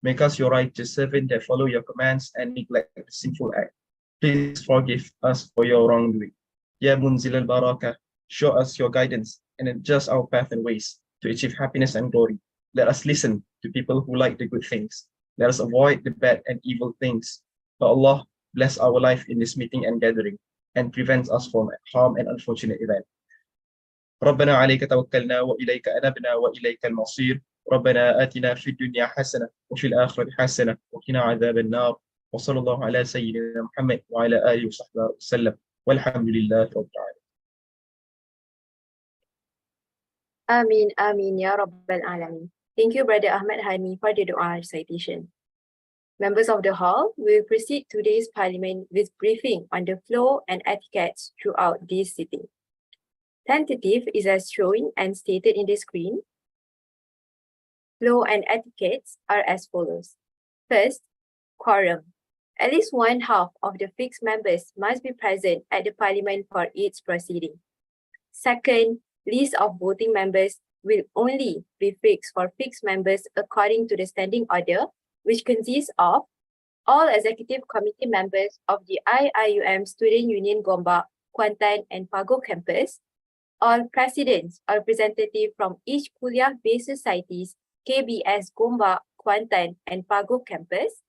Make us your righteous servant that follow your commands and neglect the sinful act. Please forgive us for your wrongdoing. Ya Munzil al-Barakah, show us your guidance and adjust our path and ways to achieve happiness and glory. Let us listen to people who like the good things. Let us avoid the bad and evil things. But Allah, bless our life in this meeting and gathering and prevents us from harm and unfortunate event. ربنا عليك توكلنا وإليك أنبنا وإليك المصير. ربنا آتنا في الدنيا حسنة وفي الآخرة حسنة وقنا عذاب النار. وصلى الله على سيدنا محمد وعلى آله وصحبه وسلم والحمد لله رب العالمين. Amin, Amin, Ya Rabbal Alamin. Thank you, Brother Ahmad Hani, for the dua recitation. Members of the hall, we will proceed today's parliament with briefing on the flow and etiquettes throughout this sitting. Tentative is as shown and stated in the screen. Flow and etiquettes are as follows. First, quorum. At least one half of the fixed members must be present at the parliament for its proceeding. Second, list of voting members will only be fixed for fixed members according to the standing order, which consists of all executive committee members of the IIUM Student Union Gombak, Kuantan and Pago campus, all presidents or representatives from each kuliah-based societies, KBS Gombak, Kuantan and Pago campus,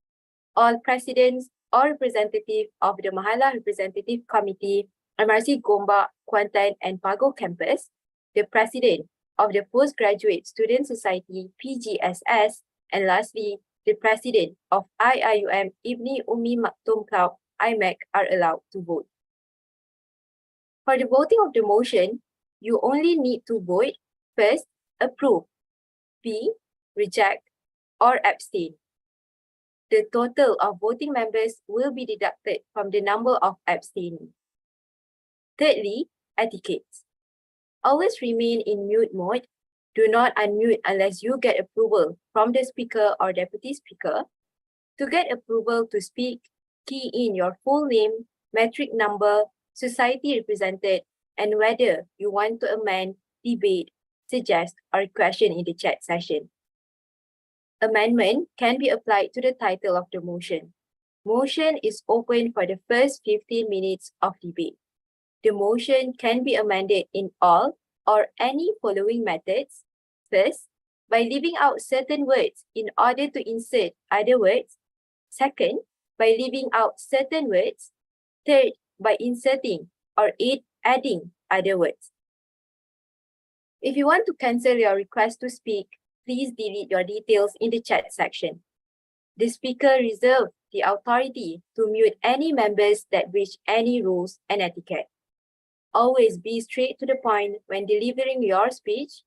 all presidents or representative of the Mahalah Representative Committee, MRC Gombak, Kuantan and Pago campus, the president of the Postgraduate Student Society, PGSS, and lastly, the president of IIUM Ibni Umi Maktoum Club, IMAC, are allowed to vote. For the voting of the motion, you only need to vote first, approve, B, reject, or abstain. The total of voting members will be deducted from the number of abstaining. Thirdly, etiquettes. Always remain in mute mode. Do not unmute unless you get approval from the speaker or deputy speaker. To get approval to speak, key in your full name, metric number, society represented, and whether you want to amend, debate, suggest, or question in the chat session. Amendment can be applied to the title of the motion. Motion is open for the first 15 minutes of debate. The motion can be amended in all or any following methods. First, by leaving out certain words in order to insert other words. Second, by leaving out certain words. Third, by inserting or adding other words. If you want to cancel your request to speak, please delete your details in the chat section. The speaker reserves the authority to mute any members that breach any rules and etiquette. Always be straight to the point when delivering your speech.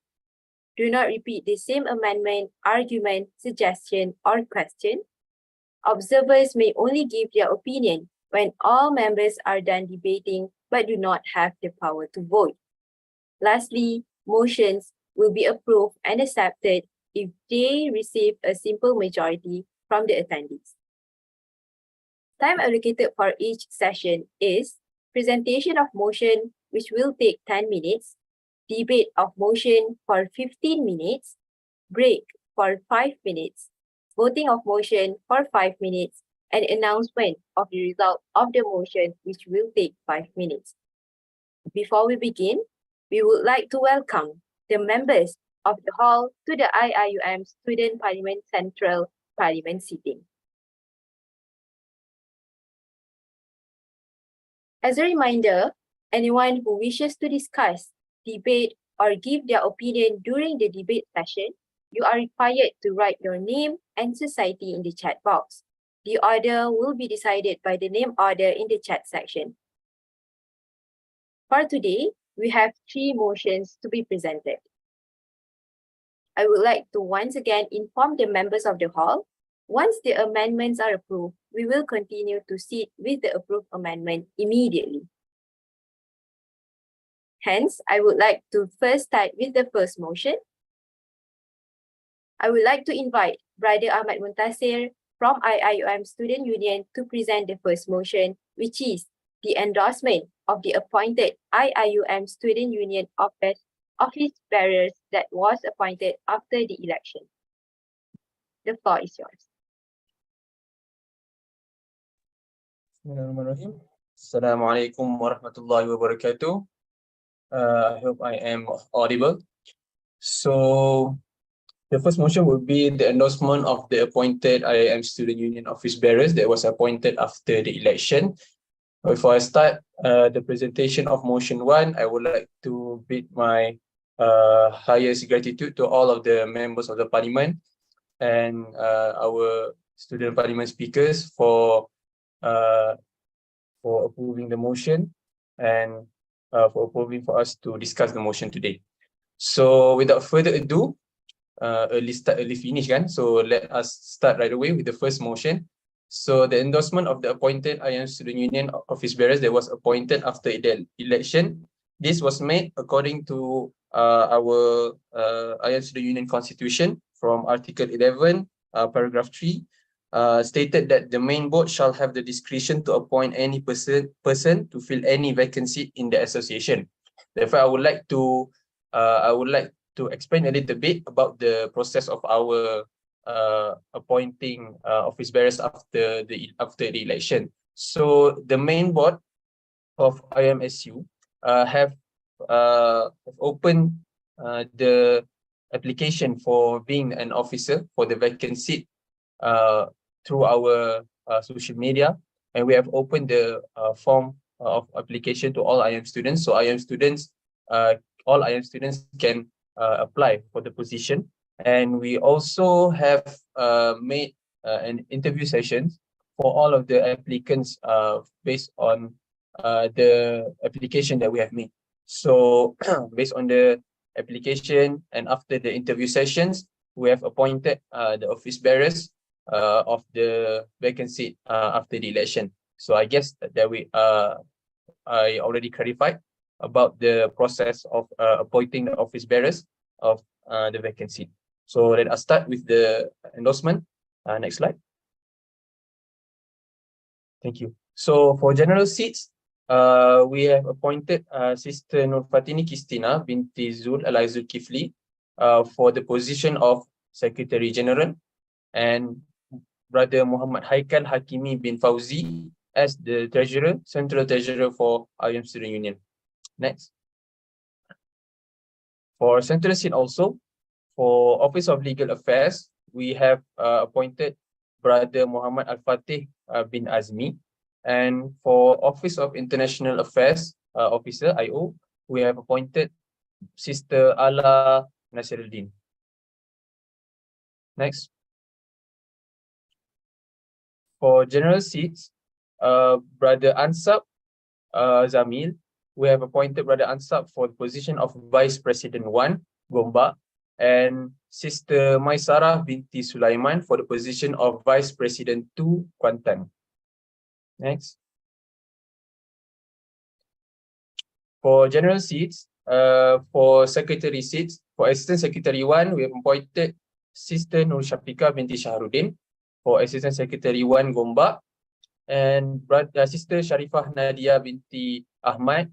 Do not repeat the same amendment, argument, suggestion, or question. Observers may only give their opinion when all members are done debating but do not have the power to vote. Lastly, motions will be approved and accepted if they receive a simple majority from the attendees. Time allocated for each session is presentation of motion, which will take 10 minutes, debate of motion for 15 minutes, break for 5 minutes, voting of motion for 5 minutes, and announcement of the result of the motion, which will take 5 minutes. Before we begin, we would like to welcome the members of the hall to the IIUM Student Parliament Central Parliament sitting. As a reminder, anyone who wishes to discuss, debate, or give their opinion during the debate session, you are required to write your name and society in the chat box. The order will be decided by the name order in the chat section. For today, we have 3 motions to be presented. I would like to once again inform the members of the hall, once the amendments are approved, we will continue to sit with the approved amendment immediately. Hence, I would like to first start with the first motion. I would like to invite Brother Ahmad Muntasir from IIUM Student Union to present the first motion, which is the endorsement of the appointed IIUM Student Union office bearers that was appointed after the election. The floor is yours. Bismillahirrahmanirrahim. Assalamualaikum warahmatullahi wabarakatuh. I hope I am audible. So the first motion will be the endorsement of the appointed IIM Student Union office bearers that was appointed after the election. Before I start the presentation of motion 1, I would like to bid my highest gratitude to all of the members of the parliament and our student parliament speakers for approving the motion and for approving for us to discuss the motion today. So without further ado, early start, early finish kan? So let us start right away with the first motion. So the endorsement of the appointed IIM Student Union office bearers that was appointed after the election. This was made according to our IIM Student Union Constitution from Article 11, paragraph 3. Stated that the main board shall have the discretion to appoint any person to fill any vacancy in the association. Therefore, I would like to explain a little bit about the process of our appointing office bearers after the election. So the main board of IMSU have opened the application for being an officer for the vacant seat through our social media, and we have opened the form of application to all IIM students. So IIM students, all IIM students can apply for the position, and we also have made an interview sessions for all of the applicants based on the application that we have made. So based on the application and after the interview sessions, we have appointed the office bearers of the vacancy after the election. So I guess that I already clarified about the process of appointing the office bearers of the vacancy. So let us start with the endorsement. Next slide. Thank you. So for general seats, we have appointed Sister Nurfatini Kistina binti Zul Alaizul Kifli for the position of Secretary General, and Brother Muhammad Haikal Hakimi bin Fauzi as the Treasurer, Central Treasurer for IIM Student Union. Next. For Central Seat also, for Office of Legal Affairs, we have appointed Brother Muhammad Al-Fatih bin Azmi. And for Office of International Affairs Officer, IO, we have appointed Sister Ala Nasiruddin. Next. For general seats, Brother Ansab Zamil, we have appointed Brother Ansab for the position of Vice President 1, Gombak, and Sister Maisarah binti Sulaiman for the position of Vice President 2, Kuantan. Next. For general seats, for secretary seats, for Assistant Secretary 1, we have appointed Sister Nur Syafika binti Shahrudin. For Assistant Secretary 1, Gombak, and Sister Sharifah Nadia binti Ahmad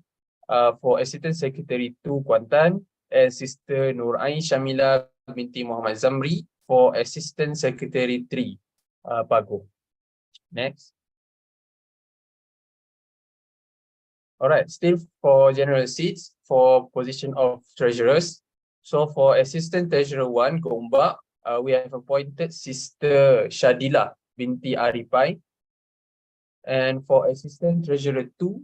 for Assistant Secretary 2, Kuantan, and Sister Nur Ain Syamila binti Muhammad Zamri for Assistant Secretary 3, Pago. Next. Alright, still for general seats, for position of treasurers. So for Assistant Treasurer 1, Gombak, we have appointed Sister Shadila binti Arifai. And for Assistant Treasurer 2,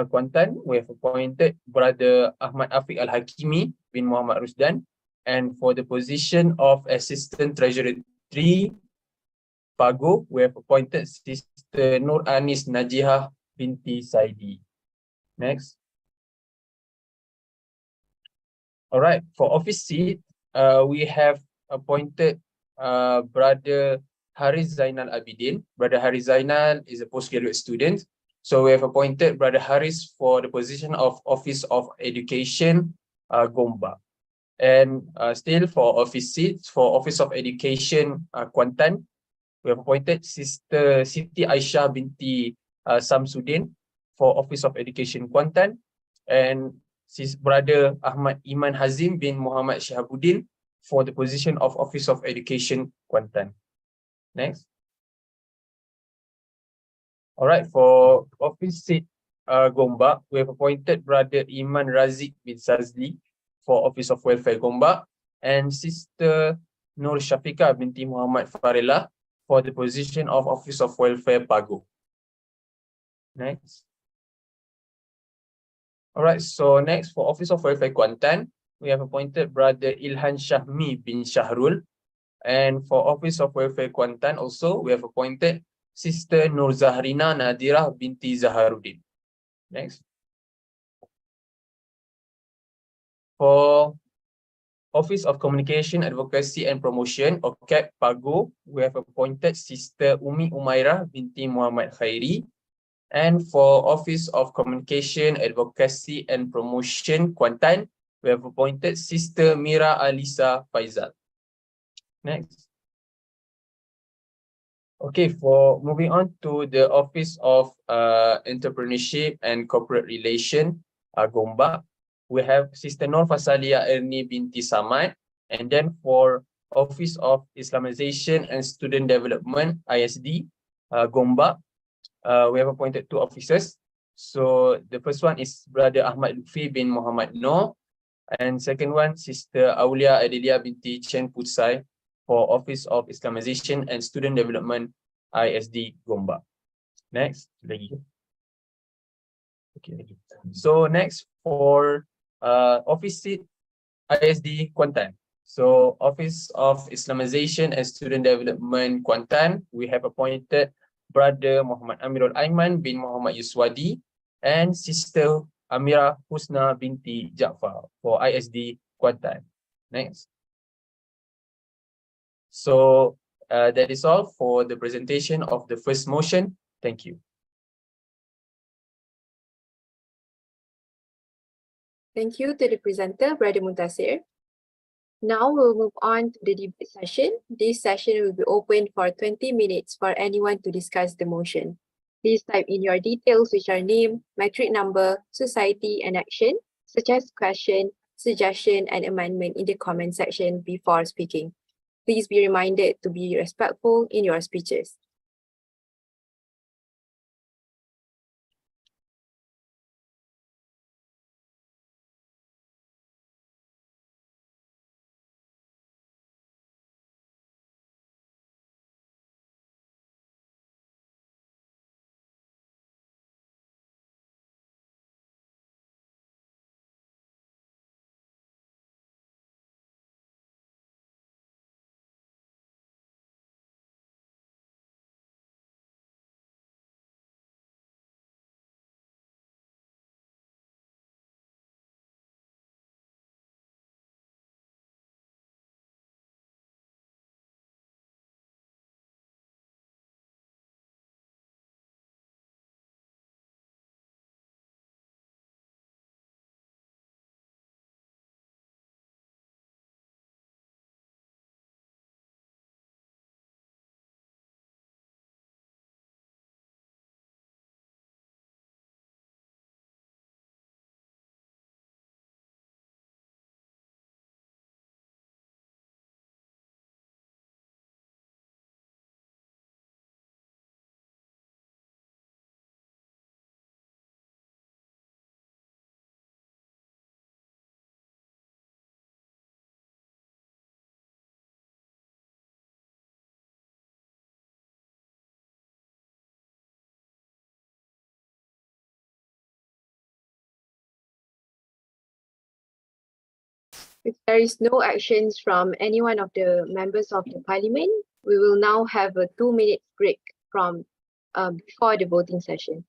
Kuantan, we have appointed Brother Ahmad Afiq Al-Hakimi bin Muhammad Rusdan. And for the position of Assistant Treasurer 3, Pago, we have appointed Sister Nur Anis Najihah binti Saidi. Next. Alright, for office seat, we have appointed Brother Haris Zainal Abidin. Brother Haris Zainal is a postgraduate student. So we have appointed Brother Haris for the position of Office of Education, Gombak. And still for office seats, for Office of Education, Kuantan, we have appointed Sister Siti Aisyah binti Samsudin for Office of Education, Kuantan. And his brother Ahmad Iman Hazim bin Muhammad Shahabuddin for the position of Office of Education, Kuantan. Next. Alright, for office seat Gombak, we have appointed Brother Iman Razik bin Sazli for Office of Welfare, Gombak, and Sister Nur Syafika binti Muhammad Farela for the position of Office of Welfare, Pago. Next. Alright, so next for Office of Welfare, Kuantan, we have appointed Brother Ilhan Syahmi bin Syahrul. And for Office of Welfare, Kuantan also, we have appointed Sister Nur Zahrina Nadirah binti Zaharuddin. Next. For Office of Communication, Advocacy and Promotion, OCAP, Pago, we have appointed Sister Umi Umairah binti Muhammad Khairi. And for Office of Communication, Advocacy and Promotion, Kuantan, we have appointed Sister Mira Alisa Faizal. Next. Okay, for moving on to the Office of Entrepreneurship and Corporate Relation, Gombak, we have Sister Nur Fasalia Erni binti Samad. And then for Office of Islamization and Student Development, ISD, Gombak, we have appointed 2 officers. So the first one is Brother Ahmad Lutfi bin Muhammad Noor, and second one, Sister Aulia Adelia binti Chen Putsai for Office of Islamization and Student Development, ISD, Gombak. Next, lagi. Okay, lagi. So next for office seat ISD Kuantan. So Office of Islamization and Student Development, Kuantan, we have appointed Brother Muhammad Amirul Aiman bin Muhammad Yuswadi and Sister Amira Husna binti Jaafar for ISD, Kuantan. Next. So that is all for the presentation of the first motion. Thank you. Thank you to the presenter, Brother Muntasir. Now we'll move on to the debate session. This session will be open for 20 minutes for anyone to discuss the motion. Please type in your details, which are name, metric number, society, and action, such as question, suggestion, and amendment in the comment section before speaking. Please be reminded to be respectful in your speeches. If there is no actions from any one of the members of the parliament, we will now have a 2-minute break from before the voting session.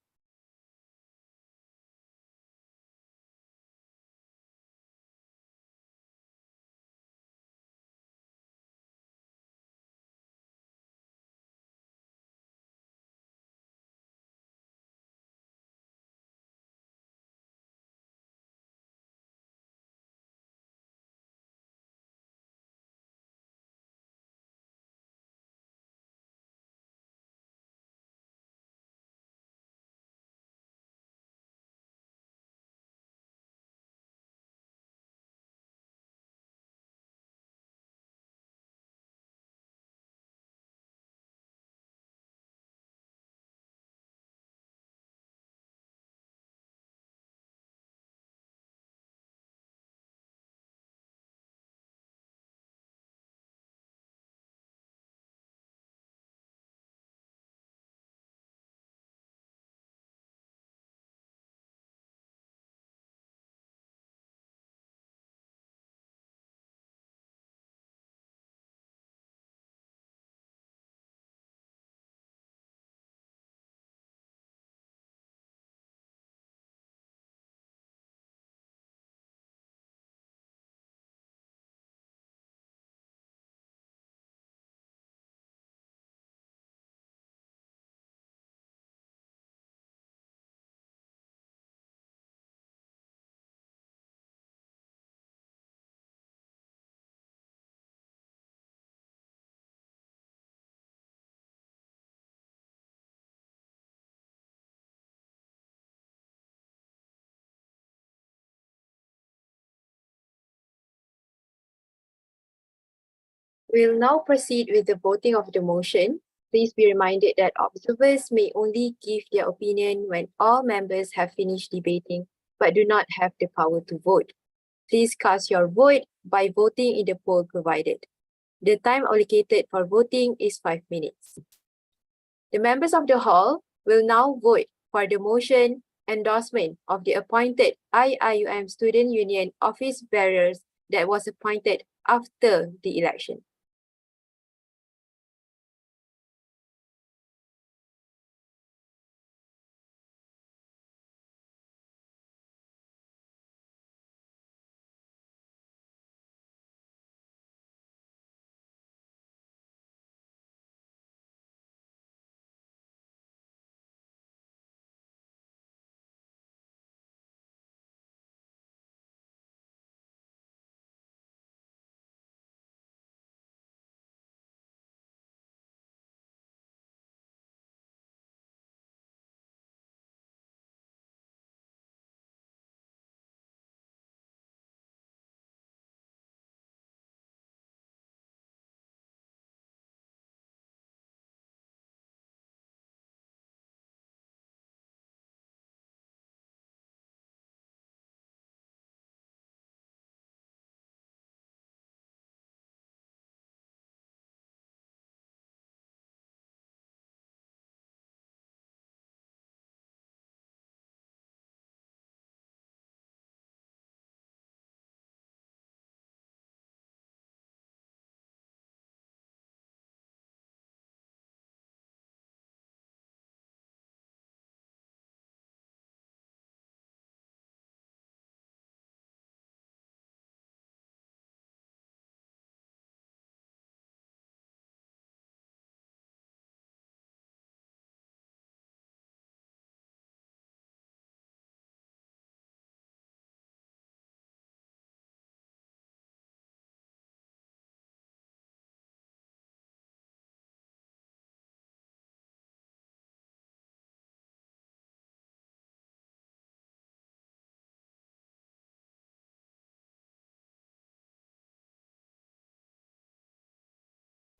We'll now proceed with the voting of the motion. Please be reminded that observers may only give their opinion when all members have finished debating, but do not have the power to vote. Please cast your vote by voting in the poll provided. The time allocated for voting is 5 minutes. The members of the hall will now vote for the motion endorsement of the appointed IIUM Student Union office bearers that was appointed after the election.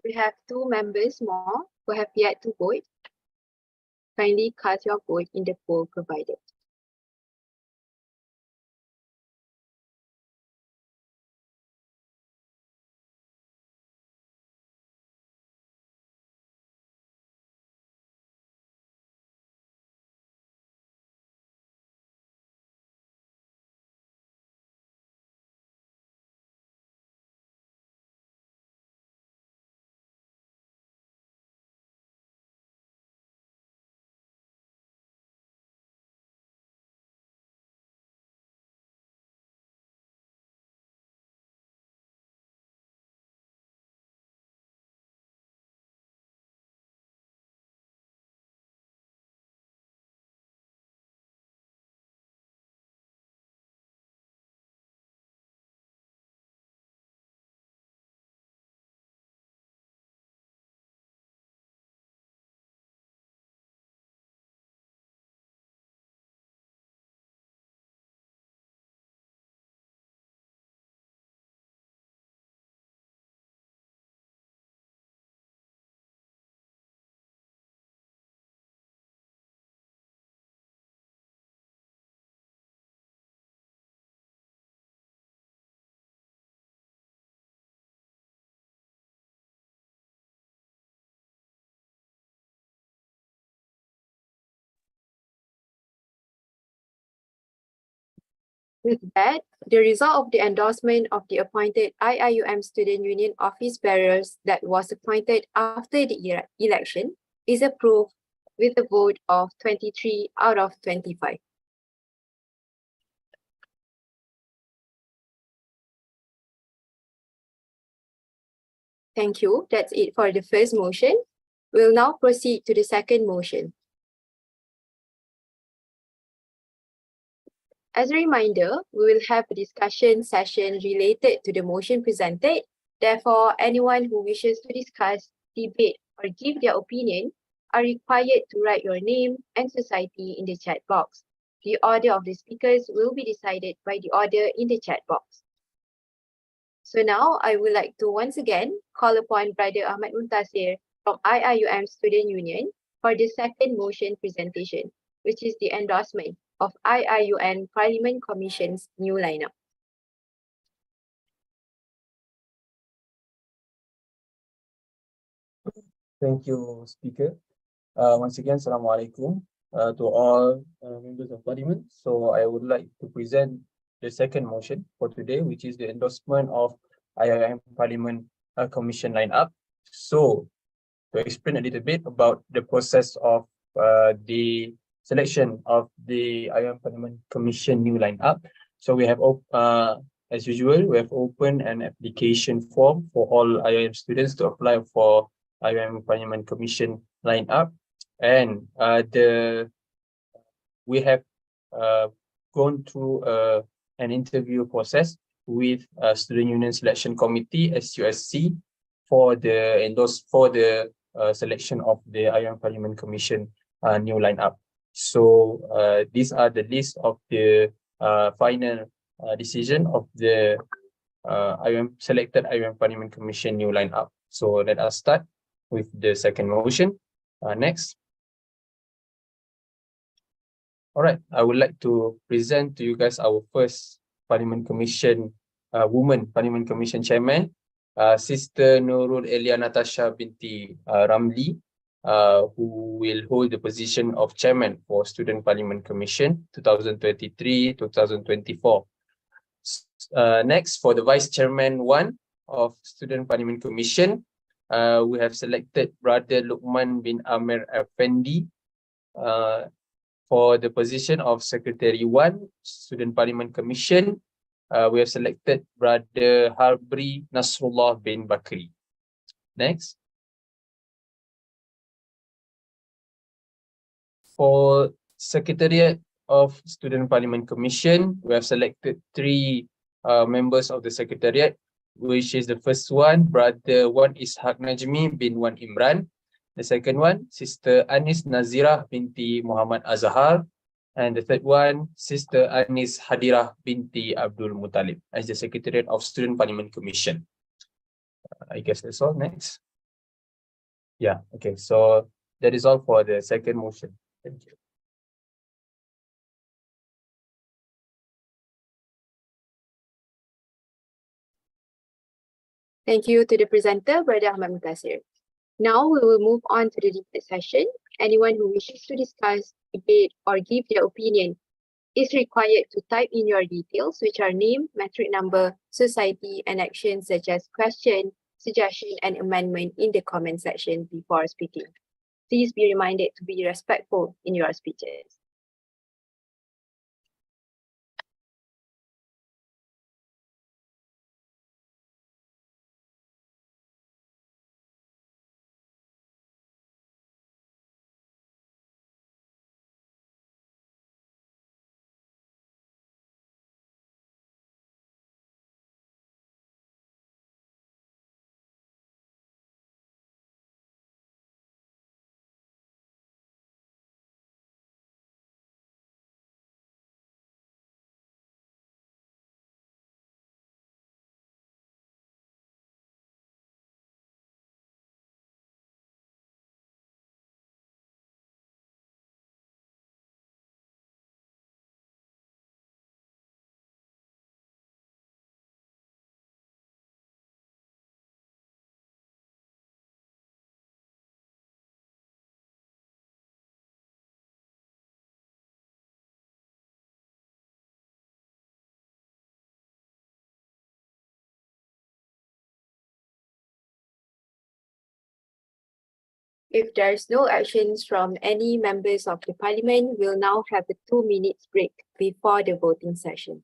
We have 2 members more who have yet to vote. Kindly cast your vote in the poll provided. With that, the result of the endorsement of the appointed IIUM Student Union office bearers that was appointed after the election is approved with a vote of 23 out of 25. Thank you. That's it for the first motion. We'll now proceed to the second motion. As a reminder, we will have a discussion session related to the motion presented. Therefore, anyone who wishes to discuss, debate, or give their opinion are required to write your name and society in the chat box. The order of the speakers will be decided by the order in the chat box. So now I would like to once again call upon Brother Ahmad Muntasir from IIUM Student Union for the second motion presentation, which is the endorsement of IIUM Parliament Commission's new lineup. Thank you, Speaker. Once again, Assalamualaikum to all members of Parliament. So I would like to present the second motion for today, which is the endorsement of IIM Parliament Commission lineup. So to explain a little bit about the process of the selection of the IIM Parliament Commission new lineup. So we have, as usual, we have opened an application form for all IIM students to apply for IIM Parliament Commission lineup, and we have gone through an interview process with Student Union Selection Committee (SUSC) for the selection of the IIM Parliament Commission new lineup. So these are the list of the final decision of the selected IIM Parliament Commission new lineup. So let us start with the second motion. Next. All right, I would like to present to you guys our first Parliament Commission woman Parliament Commission Chairman, Sister Nurul Elia Natasha binti Ramli, who will hold the position of Chairman for Student Parliament Commission 2023-2024. Next, for the Vice Chairman 1 of Student Parliament Commission, we have selected Brother Luqman bin Amir Effendi for the position of Secretary 1, Student Parliament Commission. We have selected Brother Harbri Nasrullah bin Bakri. Next. For Secretariat of Student Parliament Commission, we have selected 3 members of the Secretariat, which is the first one, Brother Wan Ishaq Najmi bin Wan Imran. The second one, Sister Anis Nazirah binti Muhammad Azhar. And the third one, Sister Anis Hadirah binti Abdul Muttalib as the Secretariat of Student Parliament Commission. I guess that's all. Next. Yeah, okay. So that is all for the second motion. Thank you. Thank you to the presenter, Brother Ahmad Muntasir. Now we will move on to the debate session. Anyone who wishes to discuss, debate, or give their opinion is required to type in your details, which are name, metric number, society, and actions such as question, suggestion, and amendment in the comment section before speaking. Please be reminded to be respectful in your speeches. If there's no actions from any members of the parliament, we'll now have a 2 minute break before the voting session.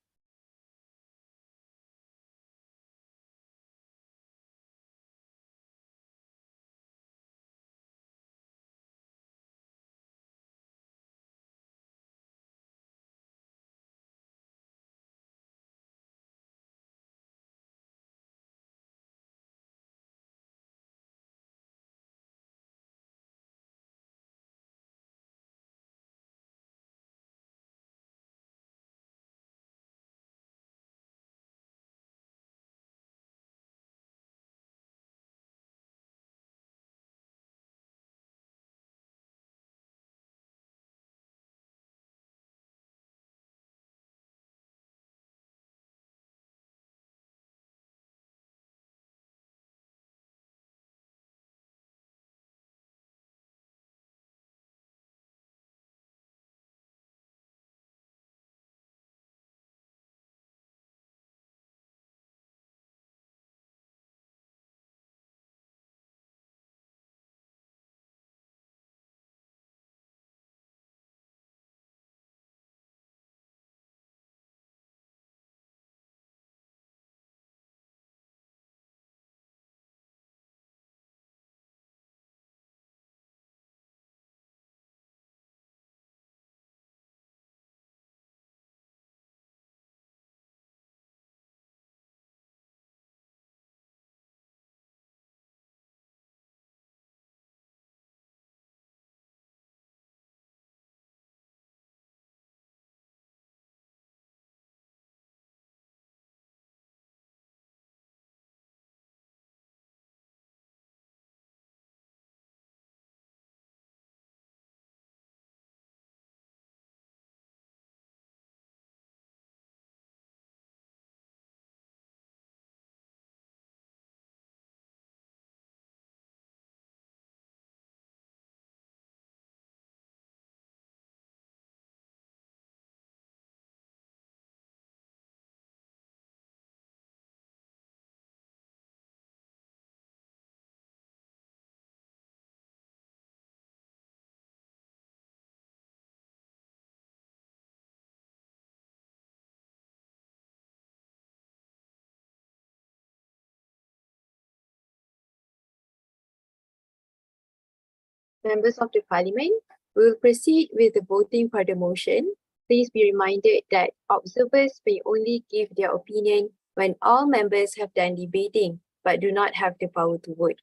Members of the parliament, we will proceed with the voting for the motion. Please be reminded that observers may only give their opinion when all members have done debating, but do not have the power to vote.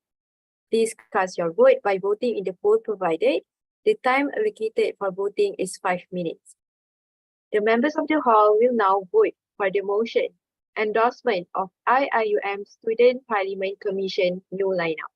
Please cast your vote by voting in the poll provided. The time allocated for voting is 5 minutes. The members of the hall will now vote for the motion, endorsement of IIUM Student Parliament Commission new lineup.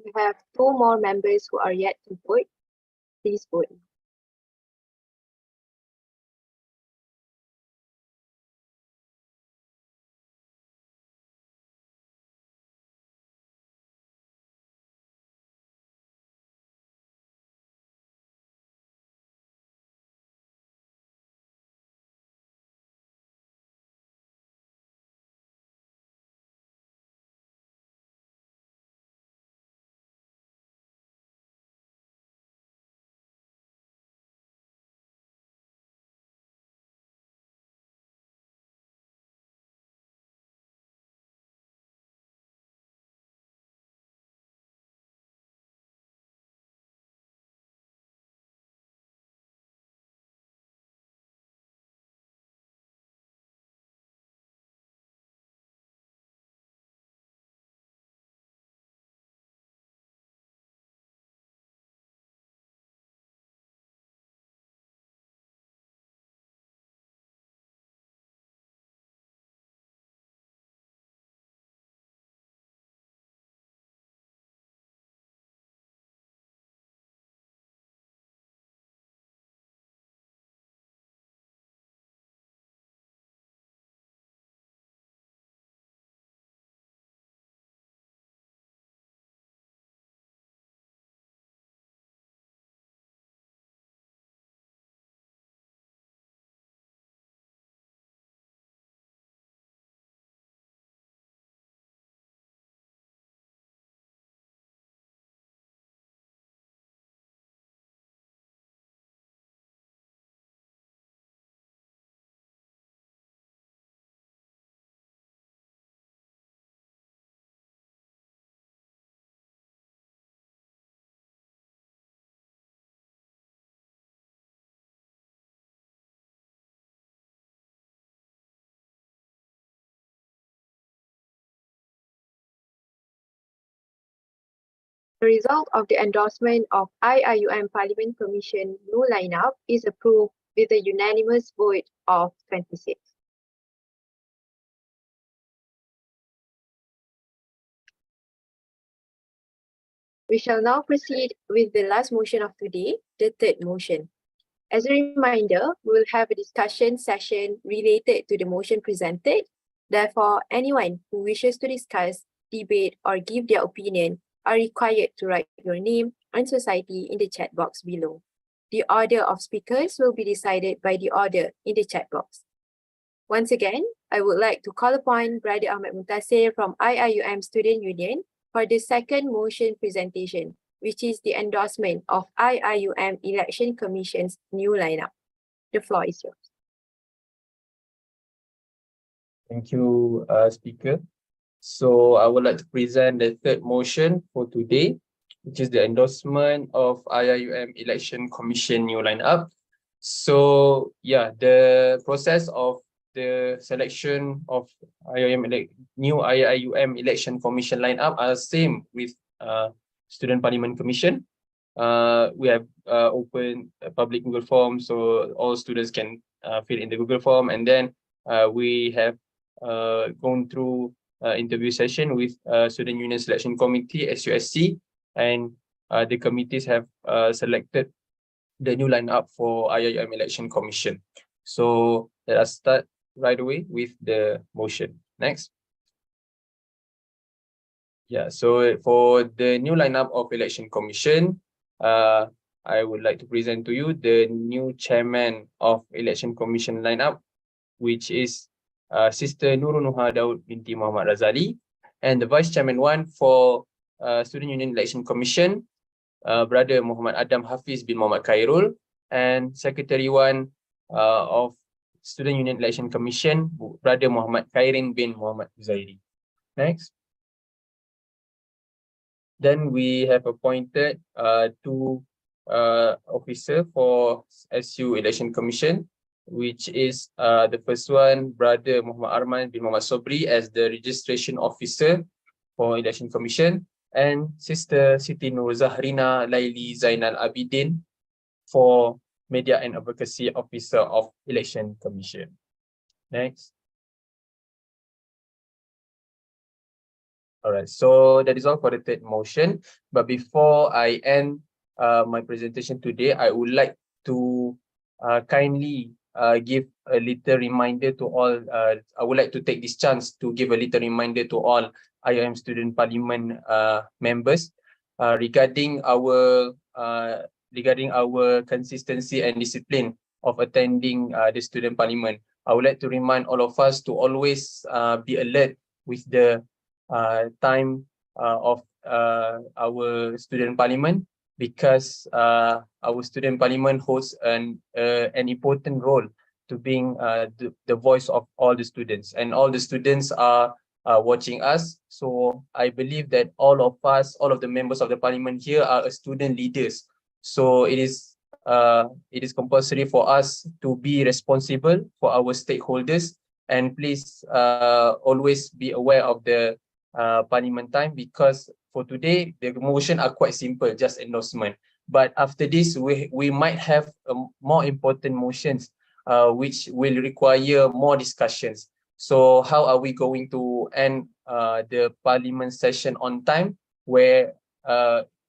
We have 2 more members who are yet to vote. Please vote. The result of the endorsement of IIUM Parliament Commission new lineup is approved with a unanimous vote of 26. We shall now proceed with the last motion of today, the third motion. As a reminder, we will have a discussion session related to the motion presented. Therefore, anyone who wishes to discuss, debate, or give their opinion are required to write your name and society in the chat box below. The order of speakers will be decided by the order in the chat box. Once again, I would like to call upon Brother Ahmad Muntasir from IIUM Student Union for the second motion presentation, which is the endorsement of IIUM Election Commission's new lineup. The floor is yours. Thank you, Speaker. So I would like to present the third motion for today, which is the endorsement of IIUM Election Commission new lineup. So yeah, the process of the selection of new IIUM Election Commission lineup are same with Student Parliament Commission. We have open a public Google form, so all students can fill in the Google form, and then we have gone through interview session with Student Union Selection Committee (SUSC), and the committees have selected the new lineup for IIUM Election Commission. So let us start right away with the motion. Next. Yeah, so for the new lineup of Election Commission, I would like to present to you the new chairman of Election Commission lineup, which is Sister Nurul Nuha Daud binti Muhammad Razali, and the vice chairman one for Student Union Election Commission, Brother Muhammad Adam Hafiz bin Muhammad Khairul, and secretary one of Student Union Election Commission, Brother Muhammad Khairin bin Muhammad Zairi. Next. Then we have appointed two officer for SU Election Commission, which is the first one, Brother Muhammad Arman bin Muhammad Sobri as the registration officer for Election Commission, and Sister Siti Nur Zahrina Laili Zainal Abidin for Media and Advocacy Officer of Election Commission. Next. All right, so that is all for the third motion. But before I end my presentation today, I would like to kindly give a little reminder to all. I would like to take this chance to give a little reminder to all IIM Student Parliament members regarding our consistency and discipline of attending the Student Parliament. I would like to remind all of us to always be alert with the time of our student parliament, because our student parliament holds an important role to being the voice of all the students, and all the students are watching us. So I believe that all of us, all of the members of the parliament here are student leaders. So it is compulsory for us to be responsible for our stakeholders, and please always be aware of the parliament time, because for today the motion are quite simple, just endorsement. But after this, we might have more important motions which will require more discussions. So how are we going to end the parliament session on time, where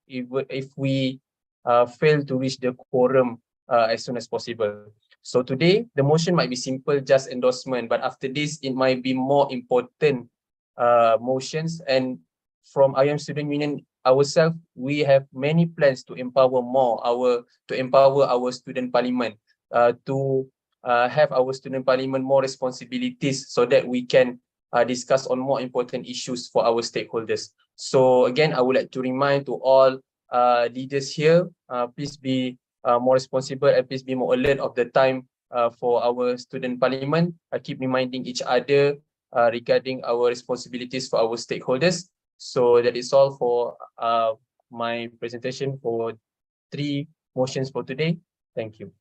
if we fail to reach the quorum as soon as possible? So today the motion might be simple, just endorsement, but after this it might be more important motions. And from IIM Student Union ourselves, we have many plans to empower our student parliament, to have our student parliament more responsibilities, so that we can discuss on more important issues for our stakeholders. So again, I would like to remind to all leaders here, please be more responsible, and please be more alert of the time for our student parliament. Keep reminding each other regarding our responsibilities for our stakeholders. So that is all for my presentation for 3 motions for today. Thank you.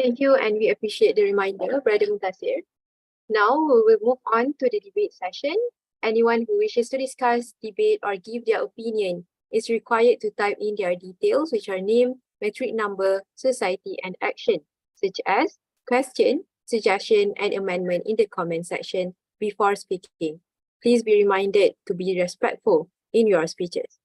Thank you, and we appreciate the reminder, Brother Muntasir. Now we will move on to the debate session. Anyone who wishes to discuss, debate, or give their opinion is required to type in their details, which are name, metric number, society, and action, such as question, suggestion, and amendment in the comment section before speaking. Please be reminded to be respectful in your speeches.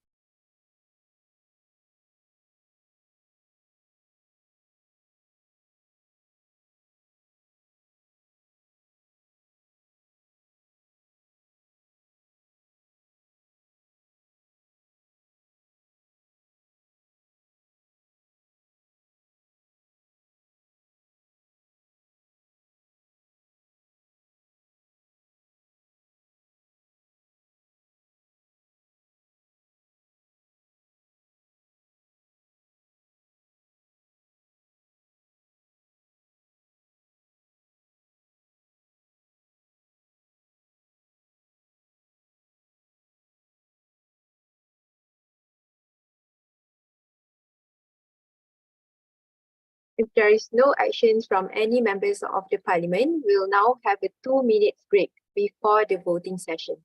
If there is no actions from any members of the parliament, we will now have a 2-minute break before the voting session.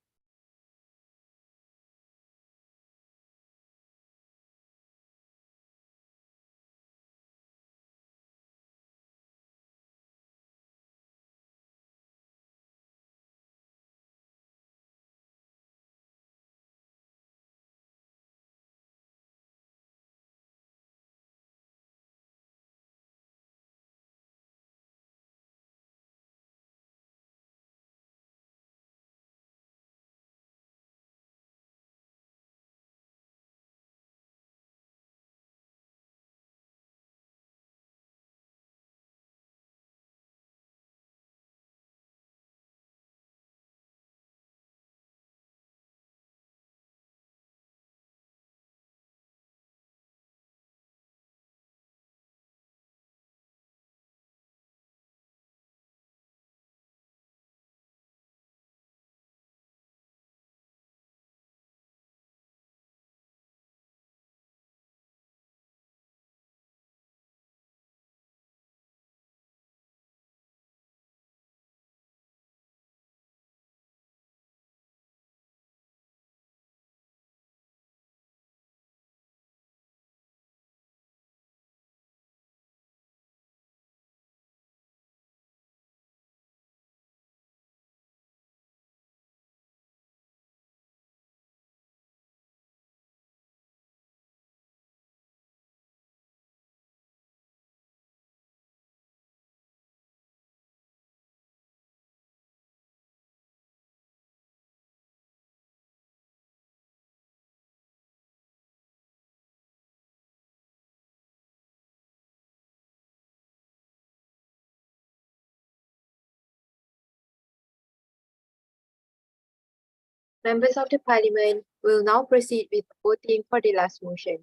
Members of the Parliament will now proceed with voting for the last motion.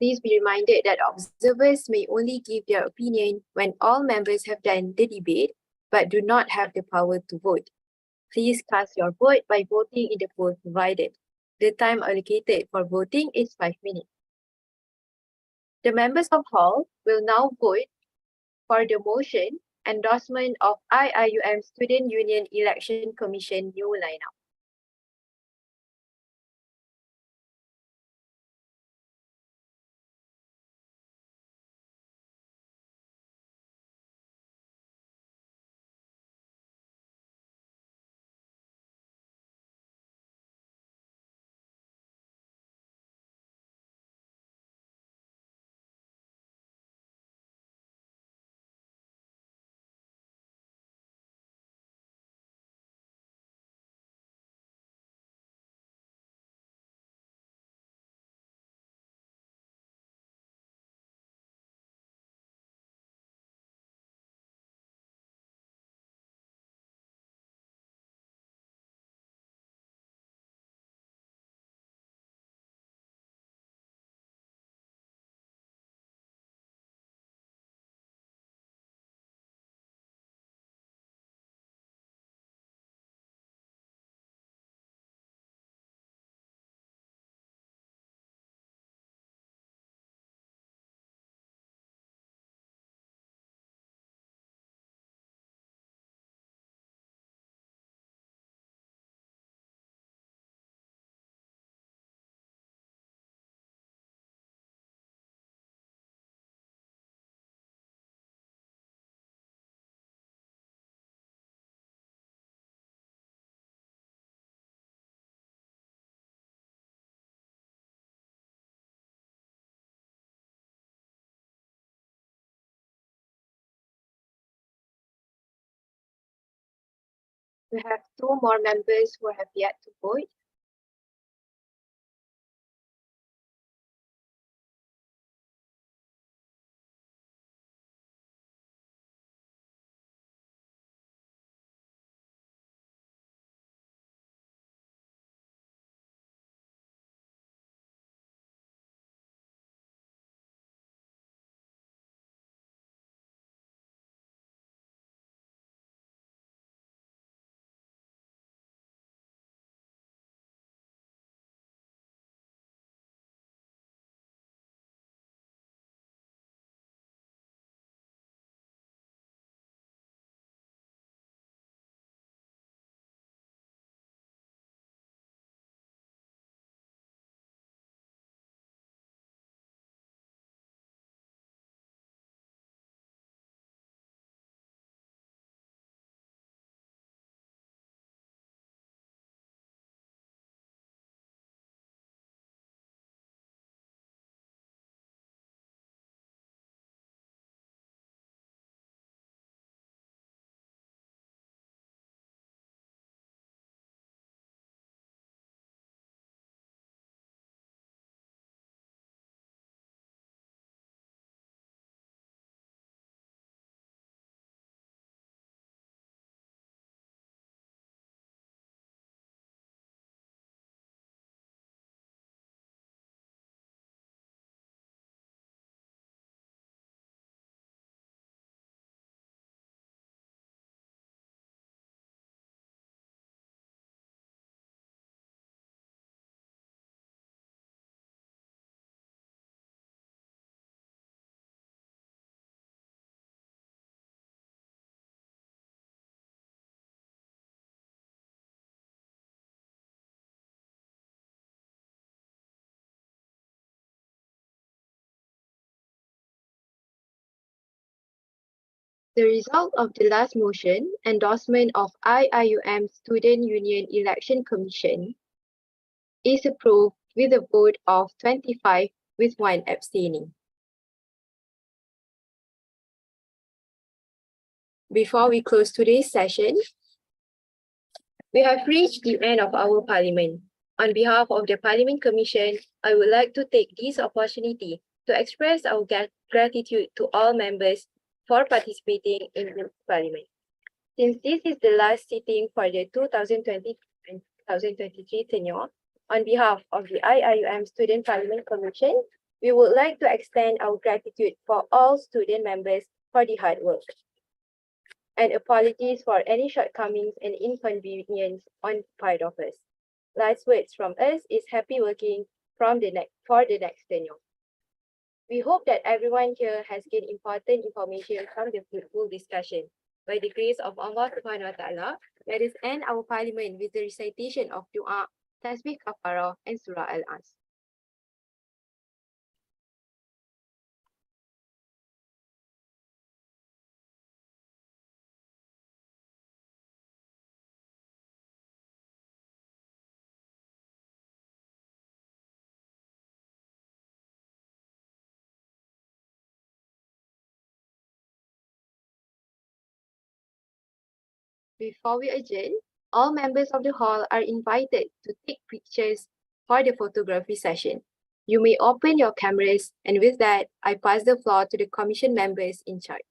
Please be reminded that observers may only give their opinion when all members have done the debate, but do not have the power to vote. Please cast your vote by voting in the poll provided. The time allocated for voting is 5 minutes. The members of Hall will now vote for the motion endorsement of IIUM Student Union Election Commission new lineup. We have 2 more members who have yet to vote. The result of the last motion, endorsement of IIUM Student Union Election Commission, is approved with a vote of 25 with 1 abstaining. Before we close today's session, we have reached the end of our Parliament. On behalf of the Parliament Commission, I would like to take this opportunity to express our gratitude to all members for participating in the Parliament. Since this is the last sitting for the 2023 tenure, on behalf of the IIUM Student Parliament Commission, we would like to extend our gratitude for all student members for the hard work, and apologies for any shortcomings and inconvenience on part of us. Last words from us is happy working for the next tenure. We hope that everyone here has gained important information from the fruitful discussion. By the grace of Allah Subhanahu wa Taala, let us end our parliament with the recitation of Dua, Tasbih Kafarah, and Surah Al-As. Before we adjourn, all members of the hall are invited to take pictures for the photography session. You may open your cameras, and with that, I pass the floor to the commission members in charge.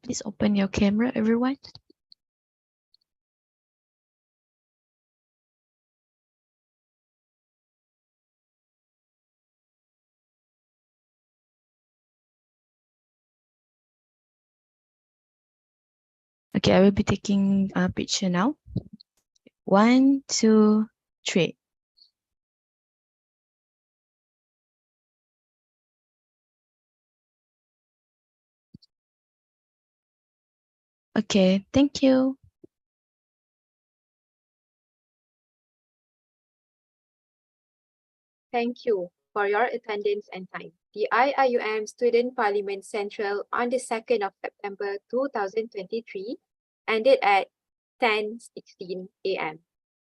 Please open your camera, everyone. Okay, I will be taking a picture now. 1, 2, 3. Okay, thank you. Thank you for your attendance and time. The IIUM Student Parliament Central on the 2nd of September 2023 ended at 10:16 a.m.